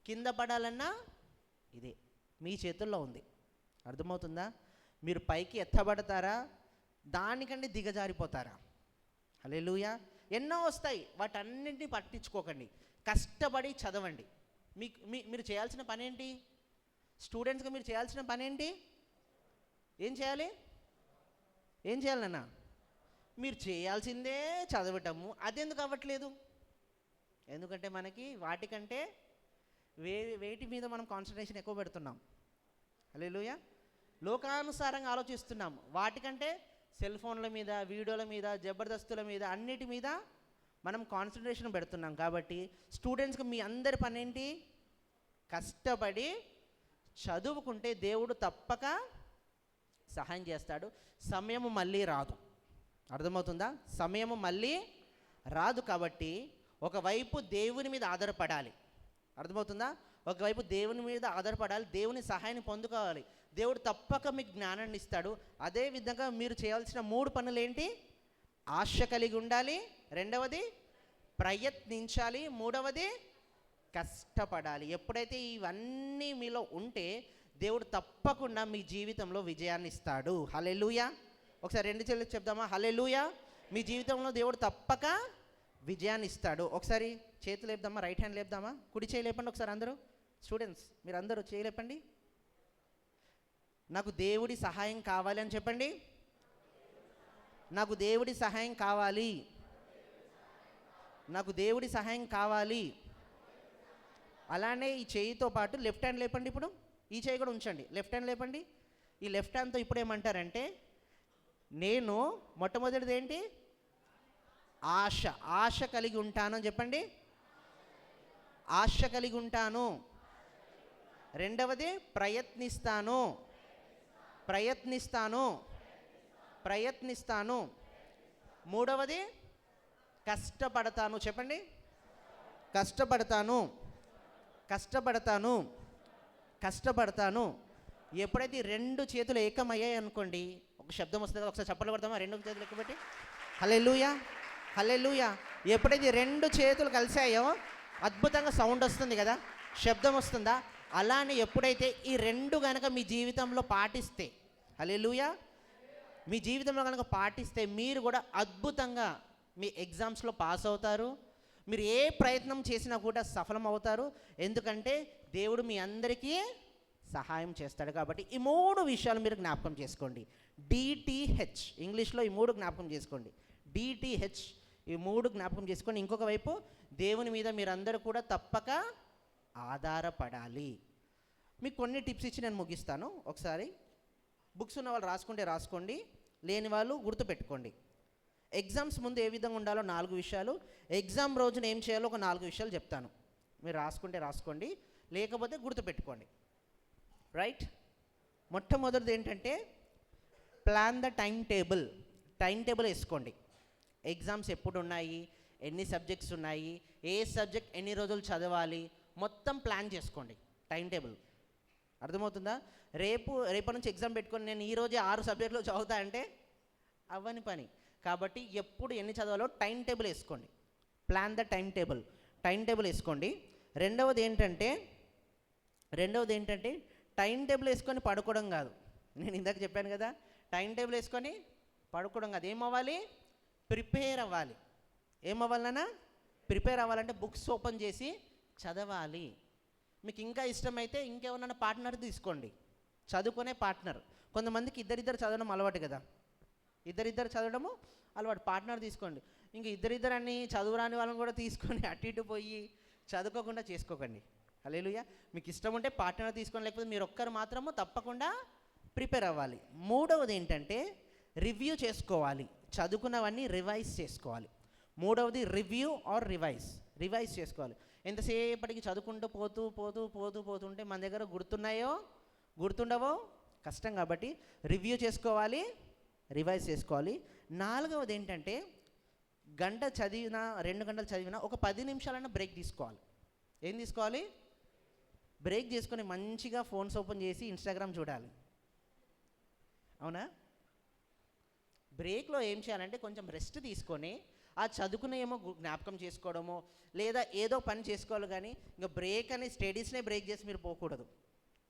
కింద పడాలన్నా ఇదే, మీ చేతుల్లో ఉంది. అర్థమవుతుందా? మీరు పైకి ఎత్తబడతారా, దానికంటే దిగజారిపోతారా? హల్లెలూయా. ఎన్నో వస్తాయి, వాటన్నింటినీ పట్టించుకోకండి, కష్టపడి చదవండి. మీరు చేయాల్సిన పని ఏంటి? స్టూడెంట్స్గా మీరు చేయాల్సిన పని ఏంటి? ఏం చేయాలన్నా? మీరు చేయాల్సిందే చదవటము. అదెందుకు అవ్వట్లేదు? ఎందుకంటే మనకి వాటికంటే వేటి మీద మనం కాన్సన్ట్రేషన్ ఎక్కువ పెడుతున్నాం. హల్లెలూయా. లోకానుసారంగా ఆలోచిస్తున్నాం. వాటికంటే సెల్ ఫోన్ల మీద, వీడియోల మీద, జబర్దస్తుల మీద, అన్నిటి మీద మనం కాన్సన్ట్రేషన్ పెడుతున్నాం. కాబట్టి స్టూడెంట్స్కి మీ అందరి పని ఏంటి? కష్టపడి చదువుకుంటే దేవుడు తప్పక సహాయం చేస్తాడు. సమయము మళ్ళీ రాదు. అర్థమవుతుందా? సమయము మళ్ళీ రాదు. కాబట్టి ఒకవైపు దేవుని మీద ఆధారపడాలి. అర్థమవుతుందా? ఒకవైపు దేవుని మీద ఆధారపడాలి, దేవుని సహాయాన్ని పొందుకోవాలి. దేవుడు తప్పక మీకు జ్ఞానాన్ని ఇస్తాడు. అదేవిధంగా మీరు చేయాల్సిన 3 పనులు ఏంటి? ఆశ కలిగి ఉండాలి, రెండవది ప్రయత్నించాలి, మూడవది కష్టపడాలి. ఎప్పుడైతే ఇవన్నీ మీలో ఉంటే దేవుడు తప్పకుండా మీ జీవితంలో విజయాన్ని ఇస్తాడు. హల్లెలూయా. ఒకసారి 2 చేతులు చెప్దామా? హల్లెలూయా. మీ జీవితంలో దేవుడు తప్పక విజయాన్ని ఇస్తాడు. ఒకసారి చేతులు లేపుదామా? Right hand లేపుదామా? కుడి చేయి లేపండి ఒకసారి అందరూ. స్టూడెంట్స్ మీరు అందరూ చేయి లేపండి. నాకు దేవుడి సహాయం కావాలి అని చెప్పండి. నాకు దేవుడి సహాయం కావాలి. నాకు దేవుడి సహాయం కావాలి. అలానే ఈ చేయితో పాటు లెఫ్ట్ హ్యాండ్ లేపండి. ఇప్పుడు ఈ చేయి కూడా ఉంచండి, లెఫ్ట్ హ్యాండ్ లేపండి. ఈ లెఫ్ట్ హ్యాండ్తో ఇప్పుడు ఏమంటారంటే, నేను మొట్టమొదటిది ఏంటి? ఆశ కలిగి ఉంటాను అని చెప్పండి. ఆశ కలిగి ఉంటాను. రెండవది ప్రయత్నిస్తాను. మూడవది కష్టపడతాను. చెప్పండి. కష్టపడతాను. ఎప్పుడైతే 2 చేతులు ఏకమయ్యాయి అనుకోండి, ఒక శబ్దం వస్తుంది కదా, ఒకసారి చప్పట్లు కొడతామా? 2 చేతులు ఎక్కుపెట్టి హల్లెలూయా, హల్లెలూయా. ఎప్పుడైతే 2 చేతులు కలిసాయో అద్భుతంగా సౌండ్ వస్తుంది కదా, శబ్దం వస్తుందా? అలానే ఎప్పుడైతే ఈ 2 కనుక మీ జీవితంలో పాటిస్తే, హల్లెలూయా, మీ జీవితంలో కనుక పాటిస్తే మీరు కూడా అద్భుతంగా మీ ఎగ్జామ్స్లో పాస్ అవుతారు. మీరు ఏ ప్రయత్నం చేసినా కూడా సఫలం అవుతారు. ఎందుకంటే దేవుడు మీ అందరికీ సహాయం చేస్తాడు. కాబట్టి ఈ 3 విషయాలు మీరు జ్ఞాపకం చేసుకోండి. డిటిహెచ్, ఇంగ్లీష్లో ఈ 3 జ్ఞాపకం చేసుకోండి. డిటిహెచ్, ఈ 3 జ్ఞాపకం చేసుకొని, ఇంకొక వైపు దేవుని మీద మీరందరూ కూడా తప్పక ఆధారపడాలి. మీకు కొన్ని టిప్స్ ఇచ్చి నేను ముగిస్తాను. ఒకసారి బుక్స్ ఉన్న వాళ్ళు రాసుకుంటే రాసుకోండి, లేని వాళ్ళు గుర్తుపెట్టుకోండి. ఎగ్జామ్స్ ముందు ఏ విధంగా ఉండాలో 4 విషయాలు, ఎగ్జామ్ రోజున ఏం చేయాలో ఒక 4 విషయాలు చెప్తాను. మీరు రాసుకుంటే రాసుకోండి, లేకపోతే గుర్తుపెట్టుకోండి. రైట్? మొట్టమొదటిది ఏంటంటే plan the time table. Time table వేసుకోండి. ఎగ్జామ్స్ ఎప్పుడు ఉన్నాయి, ఎన్ని సబ్జెక్ట్స్ ఉన్నాయి, ఏ సబ్జెక్ట్ ఎన్ని రోజులు చదవాలి, మొత్తం ప్లాన్ చేసుకోండి. టైం టేబుల్ అర్థమవుతుందా? రేపటి నుంచి ఎగ్జామ్ పెట్టుకొని నేను ఈరోజే 6 సబ్జెక్టులు చదువుతా అంటే అవ్వని పని. కాబట్టి ఎప్పుడు ఎన్ని చదవాలో టైం టేబుల్ వేసుకోండి. Plan the time table. Time table వేసుకోండి. రెండవది ఏంటంటే టైం టేబుల్ వేసుకొని పడుకోవడం కాదు. నేను ఇందాక చెప్పాను కదా, టైం టేబుల్ వేసుకొని పడుకోవడం కాదు. ఏమవ్వాలి? ప్రిపేర్ అవ్వాలి. ఏమవ్వాలన్నా? ప్రిపేర్ అవ్వాలంటే బుక్స్ ఓపెన్ చేసి చదవాలి. మీకు ఇంకా ఇష్టమైతే ఇంకేమన్నా పార్ట్నర్ తీసుకోండి, చదువుకునే పార్ట్నర్. కొంతమందికి ఇద్దరిద్దరు చదవడం అలవాటు కదా, ఇద్దరిద్దరు చదవడము అలవాటు. పార్ట్నర్ తీసుకోండి. ఇంక ఇద్దరిద్దరు అని చదువురాని వాళ్ళని కూడా తీసుకొని అటు ఇటు పోయి చదువుకోకుండా చేసుకోకండి. హల్లెలూయా. మీకు ఇష్టం ఉంటే పార్ట్నర్ తీసుకొని, లేకపోతే మీరు ఒక్కరు మాత్రము తప్పకుండా ప్రిపేర్ అవ్వాలి. మూడవది ఏంటంటే రివ్యూ చేసుకోవాలి. చదువుకున్నవన్నీ రివైజ్ చేసుకోవాలి. మూడవది రివ్యూ ఆర్ రివైజ్ చేసుకోవాలి. ఎంతసేపటికి చదువుకుంటూ పోతుంటే మన దగ్గర గుర్తుండవో కష్టం. కాబట్టి రివ్యూ చేసుకోవాలి, రివైజ్ చేసుకోవాలి. నాలుగవది ఏంటంటే గంట చదివినా 2 గంటలు చదివినా ఒక 10 నిమిషాలైనా బ్రేక్ తీసుకోవాలి. ఏం తీసుకోవాలి? బ్రేక్ చేసుకొని మంచిగా ఫోన్స్ ఓపెన్ చేసి ఇన్స్టాగ్రామ్ చూడాలి. అవునా? బ్రేక్లో ఏం చేయాలంటే కొంచెం రెస్ట్ తీసుకొని ఆ చదువుకునే ఏమో జ్ఞాపకం చేసుకోవడమో లేదా ఏదో పని చేసుకోవాలి. కానీ ఇంకా బ్రేక్ అని స్టడీస్నే బ్రేక్ చేసి మీరు పోకూడదు.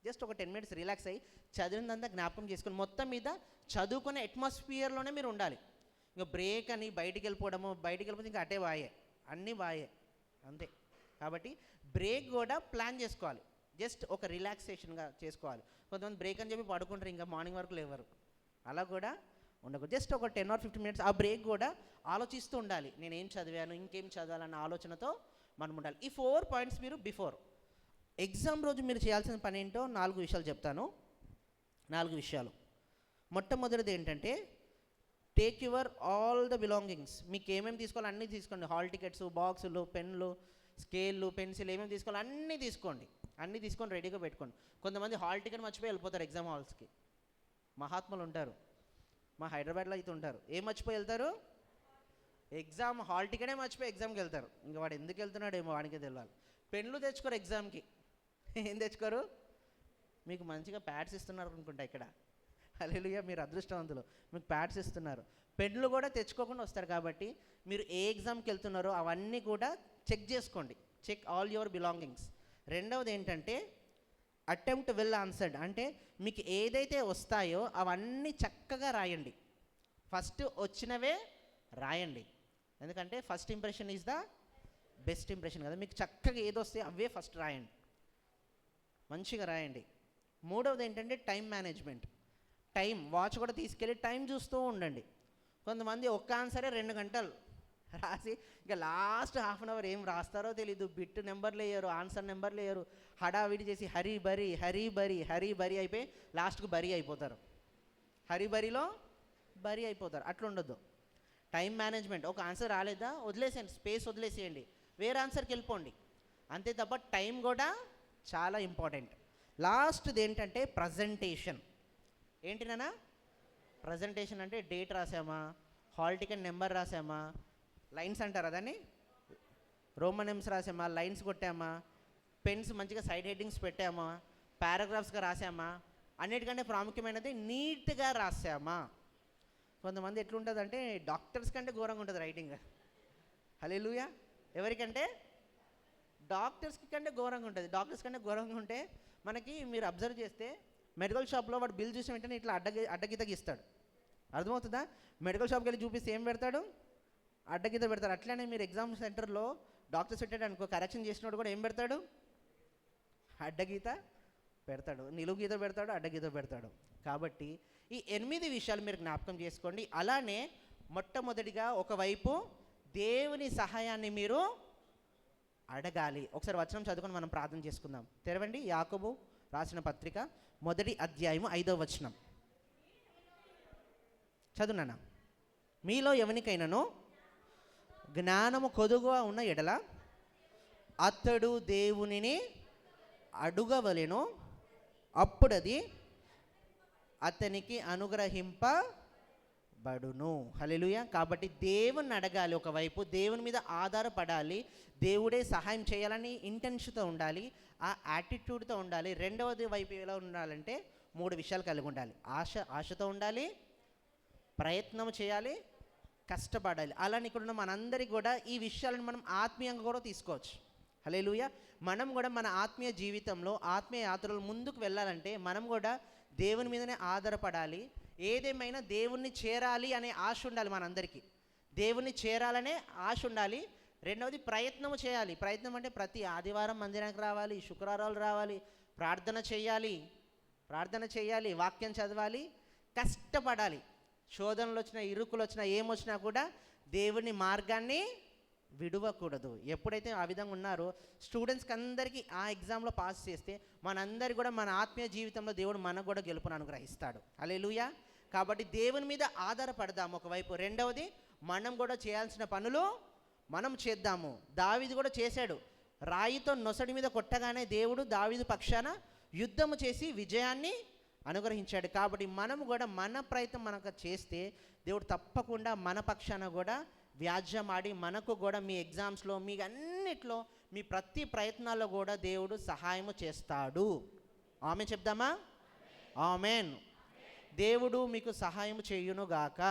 జస్ట్ ఒక 10 మినిట్స్ రిలాక్స్ అయ్యి చదివినంతా జ్ఞాపకం చేసుకొని మొత్తం మీద చదువుకునే అట్మాస్ఫియర్లోనే మీరు ఉండాలి. ఇంకా బ్రేక్ అని బయటికి వెళ్ళిపోతే ఇంకా అటే వాయే, అన్నీ వాయే అంతే. కాబట్టి బ్రేక్ కూడా ప్లాన్ చేసుకోవాలి. జస్ట్ ఒక రిలాక్సేషన్గా చేసుకోవాలి. కొంతమంది బ్రేక్ అని చెప్పి పడుకుంటారు, ఇంకా మార్నింగ్ వరకు లేవరు. అలా కూడా ఉండకూడదు. జస్ట్ ఒక 10 or 15 మినిట్స్ ఆ బ్రేక్ కూడా ఆలోచిస్తూ ఉండాలి. నేనేం చదివాను, ఇంకేం చదవాలన్న ఆలోచనతో మనం ఉండాలి. ఈ 4 పాయింట్స్ మీరు బిఫోర్ ఎగ్జామ్ రోజు మీరు చేయాల్సిన పని ఏంటో 4 విషయాలు చెప్తాను. 4 విషయాలు. మొట్టమొదటిది ఏంటంటే take your all the belongings. మీకు ఏమేమి తీసుకోవాలో అన్నీ తీసుకోండి. హాల్ టికెట్స్, బాక్సులు, పెన్లు, స్కేళ్ళు, పెన్సిల్ ఏమేమి తీసుకోవాలో అన్నీ తీసుకోండి. అన్నీ తీసుకొని రెడీగా పెట్టుకోండి. కొంతమంది హాల్ టికెట్ మర్చిపోయి వెళ్ళిపోతారు ఎగ్జామ్ హాల్స్కి. మహాత్ములు ఉంటారు, మా హైదరాబాద్లో అయితే ఉంటారు. ఏం మర్చిపోయి వెళ్తారు? ఎగ్జామ్ హాల్ టికెటే మర్చిపోయి ఎగ్జామ్కి వెళ్తారు. ఇంకా వాడు ఎందుకు వెళ్తున్నాడు ఏమో వాడికే తెలియాలి. పెన్లు తెచ్చుకోరు ఎగ్జామ్కి. ఏం తెచ్చుకోరు? మీకు మంచిగా ప్యాడ్స్ ఇస్తున్నారు అనుకుంటా ఇక్కడ. హల్లెలూయా, మీరు అదృష్టవంతులు, మీకు ప్యాడ్స్ ఇస్తున్నారు. పెన్లు కూడా తెచ్చుకోకుండా వస్తారు. కాబట్టి మీరు ఏ ఎగ్జామ్కి వెళ్తున్నారో అవన్నీ కూడా చెక్ చేసుకోండి. Check all your belongings. రెండవది ఏంటంటే అటెంప్ట్ వెల్ ఆన్సర్డ్. అంటే మీకు ఏదైతే వస్తాయో అవన్నీ చక్కగా రాయండి. ఫస్ట్ వచ్చినవే రాయండి. ఎందుకంటే first impression is the best impression కదా. మీకు చక్కగా ఏదొస్తే అవే ఫస్ట్ రాయండి, మంచిగా రాయండి. మూడవది ఏంటంటే టైం మేనేజ్మెంట్. టైం వాచ్ కూడా తీసుకెళ్ళి టైం చూస్తూ ఉండండి. కొంతమంది ఒక్క ఆన్సరే 2 గంటలు రాసి ఇంకా లాస్ట్ హాఫ్ అన్ అవర్ ఏం రాస్తారో తెలీదు. బిట్ నెంబర్లు వేయరు, ఆన్సర్ నెంబర్లు వేయరు, హడావిడి చేసి హరీ బరీ అయిపోయి లాస్ట్కు బరీ అయిపోతారు. బరీలో బరీ అయిపోతారు. అట్లా ఉండొద్దు. Time management. ఒక ఆన్సర్ రాలేదా వదిలేసేయండి, స్పేస్ వదిలేసేయండి, వేరే ఆన్సర్కి వెళ్ళిపోండి. అంతే తప్ప టైం కూడా చాలా ఇంపార్టెంట్. లాస్ట్ది ఏంటంటే ప్రజెంటేషన్. ఏంటి నాన్న? ప్రజెంటేషన్ అంటే డేట్ రాసామా, హాల్ టికెట్ నెంబర్ రాసామా, లైన్స్ అంటారు దాన్ని, రోమన్ నెంబర్స్ రాసామా, లైన్స్ కొట్టామా, పెన్స్ మంచిగా సైడ్ హెడ్డింగ్స్ పెట్టామా, పారాగ్రాఫ్స్గా రాసామా, అన్నిటికంటే ప్రాముఖ్యమైనది నీట్గా రాసామా. కొంతమంది ఎట్లుంటుందంటే డాక్టర్స్ కంటే ఘోరంగా ఉంటుంది రైటింగ్. హల్లెలూయా. ఎవరికంటే? డాక్టర్స్ కంటే ఘోరంగా ఉంటుంది. డాక్టర్స్ కంటే ఘోరంగా ఉంటే మనకి మీరు అబ్జర్వ్ చేస్తే మెడికల్ షాప్లో వాడు బిల్ చూసిన వెంటనే ఇట్లా అడ్డగీత గీస్తాడు. అర్థమవుతుందా? మెడికల్ షాప్కి వెళ్ళి చూపిస్తే ఏం పెడతాడు? అడ్డగీత పెడతాడు. అట్లనే మీరు ఎగ్జామ్ సెంటర్లో డాక్టర్స్ పెట్టాడు అనుకో, కరెక్షన్ చేసినోడు కూడా ఏం పెడతాడు? అడ్డగీత పెడతాడు, నిలువు గీత పెడతాడు, అడ్డగీత పెడతాడు. కాబట్టి ఈ 8 విషయాలు మీరు జ్ఞాపకం చేసుకోండి. అలానే మొట్టమొదటిగా ఒకవైపు దేవుని సహాయాన్ని మీరు అడగాలి. ఒకసారి వచనం చదువుకొని మనం ప్రార్థన చేసుకుందాం. తెరవండి, యాకోబు రాసిన పత్రిక 1వ అధ్యాయము 5వ వచనం చదువునా. మీలో ఎవరికైనాను జ్ఞానము కొదుగా ఉన్న ఎడల అతడు దేవునిని అడుగవలెను, అప్పుడది అతనికి అనుగ్రహింపబడును. హల్లెలూయా. కాబట్టి దేవుని అడగాలి, ఒకవైపు దేవుని మీద ఆధారపడాలి, దేవుడే సహాయం చేయాలని ఇంటెన్షన్తో ఉండాలి, ఆ యాటిట్యూడ్తో ఉండాలి. రెండవది వైపు ఎలా ఉండాలంటే 3 విషయాలు కలిగి ఉండాలి. ఆశతో ఉండాలి, ప్రయత్నం చేయాలి, కష్టపడాలి. అలానే ఇక్కడ ఉన్న మనందరికీ కూడా ఈ విషయాలను మనం ఆత్మీయంగా కూడా తీసుకోవచ్చు. హల్లెలూయా. మనం కూడా మన ఆత్మీయ జీవితంలో ఆత్మీయ యాత్రలు ముందుకు వెళ్ళాలంటే మనం కూడా దేవుని మీదనే ఆధారపడాలి. ఏదేమైనా దేవుణ్ణి చేరాలి అనే ఆశ ఉండాలి మనందరికీ. దేవుణ్ణి చేరాలనే ఆశ ఉండాలి. రెండవది ప్రయత్నం చేయాలి. ప్రయత్నం అంటే ప్రతి ఆదివారం మందిరానికి రావాలి, శుక్రవారాలు రావాలి, ప్రార్థన చేయాలి, వాక్యం చదవాలి, కష్టపడాలి. శోధనలు వచ్చినా, ఇరుకులు వచ్చినా, ఏమొచ్చినా కూడా దేవుని మార్గాన్ని విడవకూడదు. ఎప్పుడైతే ఆ విధంగా ఉన్నారో స్టూడెంట్స్కి అందరికీ ఆ ఎగ్జామ్లో పాస్ చేస్తే మనందరి కూడా మన ఆత్మీయ జీవితంలో దేవుడు మనకు కూడా గెలుపును అనుగ్రహిస్తాడు. హల్లెలూయా. కాబట్టి దేవుని మీద ఆధారపడదాము ఒకవైపు. రెండవది మనం కూడా చేయాల్సిన పనులు మనం చేద్దాము. దావీదు కూడా చేశాడు. రాయితో నొసడి మీద కొట్టగానే దేవుడు దావీదు పక్షాన యుద్ధము చేసి విజయాన్ని అనుగ్రహించాడు. కాబట్టి మనము కూడా మన ప్రయత్నం మనకు చేస్తే దేవుడు తప్పకుండా మన పక్షాన కూడా వ్యాజ్యమాడి మనకు కూడా మీ ఎగ్జామ్స్లో, మీ అన్నిట్లో, మీ ప్రతి ప్రయత్నాల్లో కూడా దేవుడు సహాయము చేస్తాడు. ఆమెన్ చెప్దామా? ఆమెన్. దేవుడు మీకు సహాయం చేయునుగాక.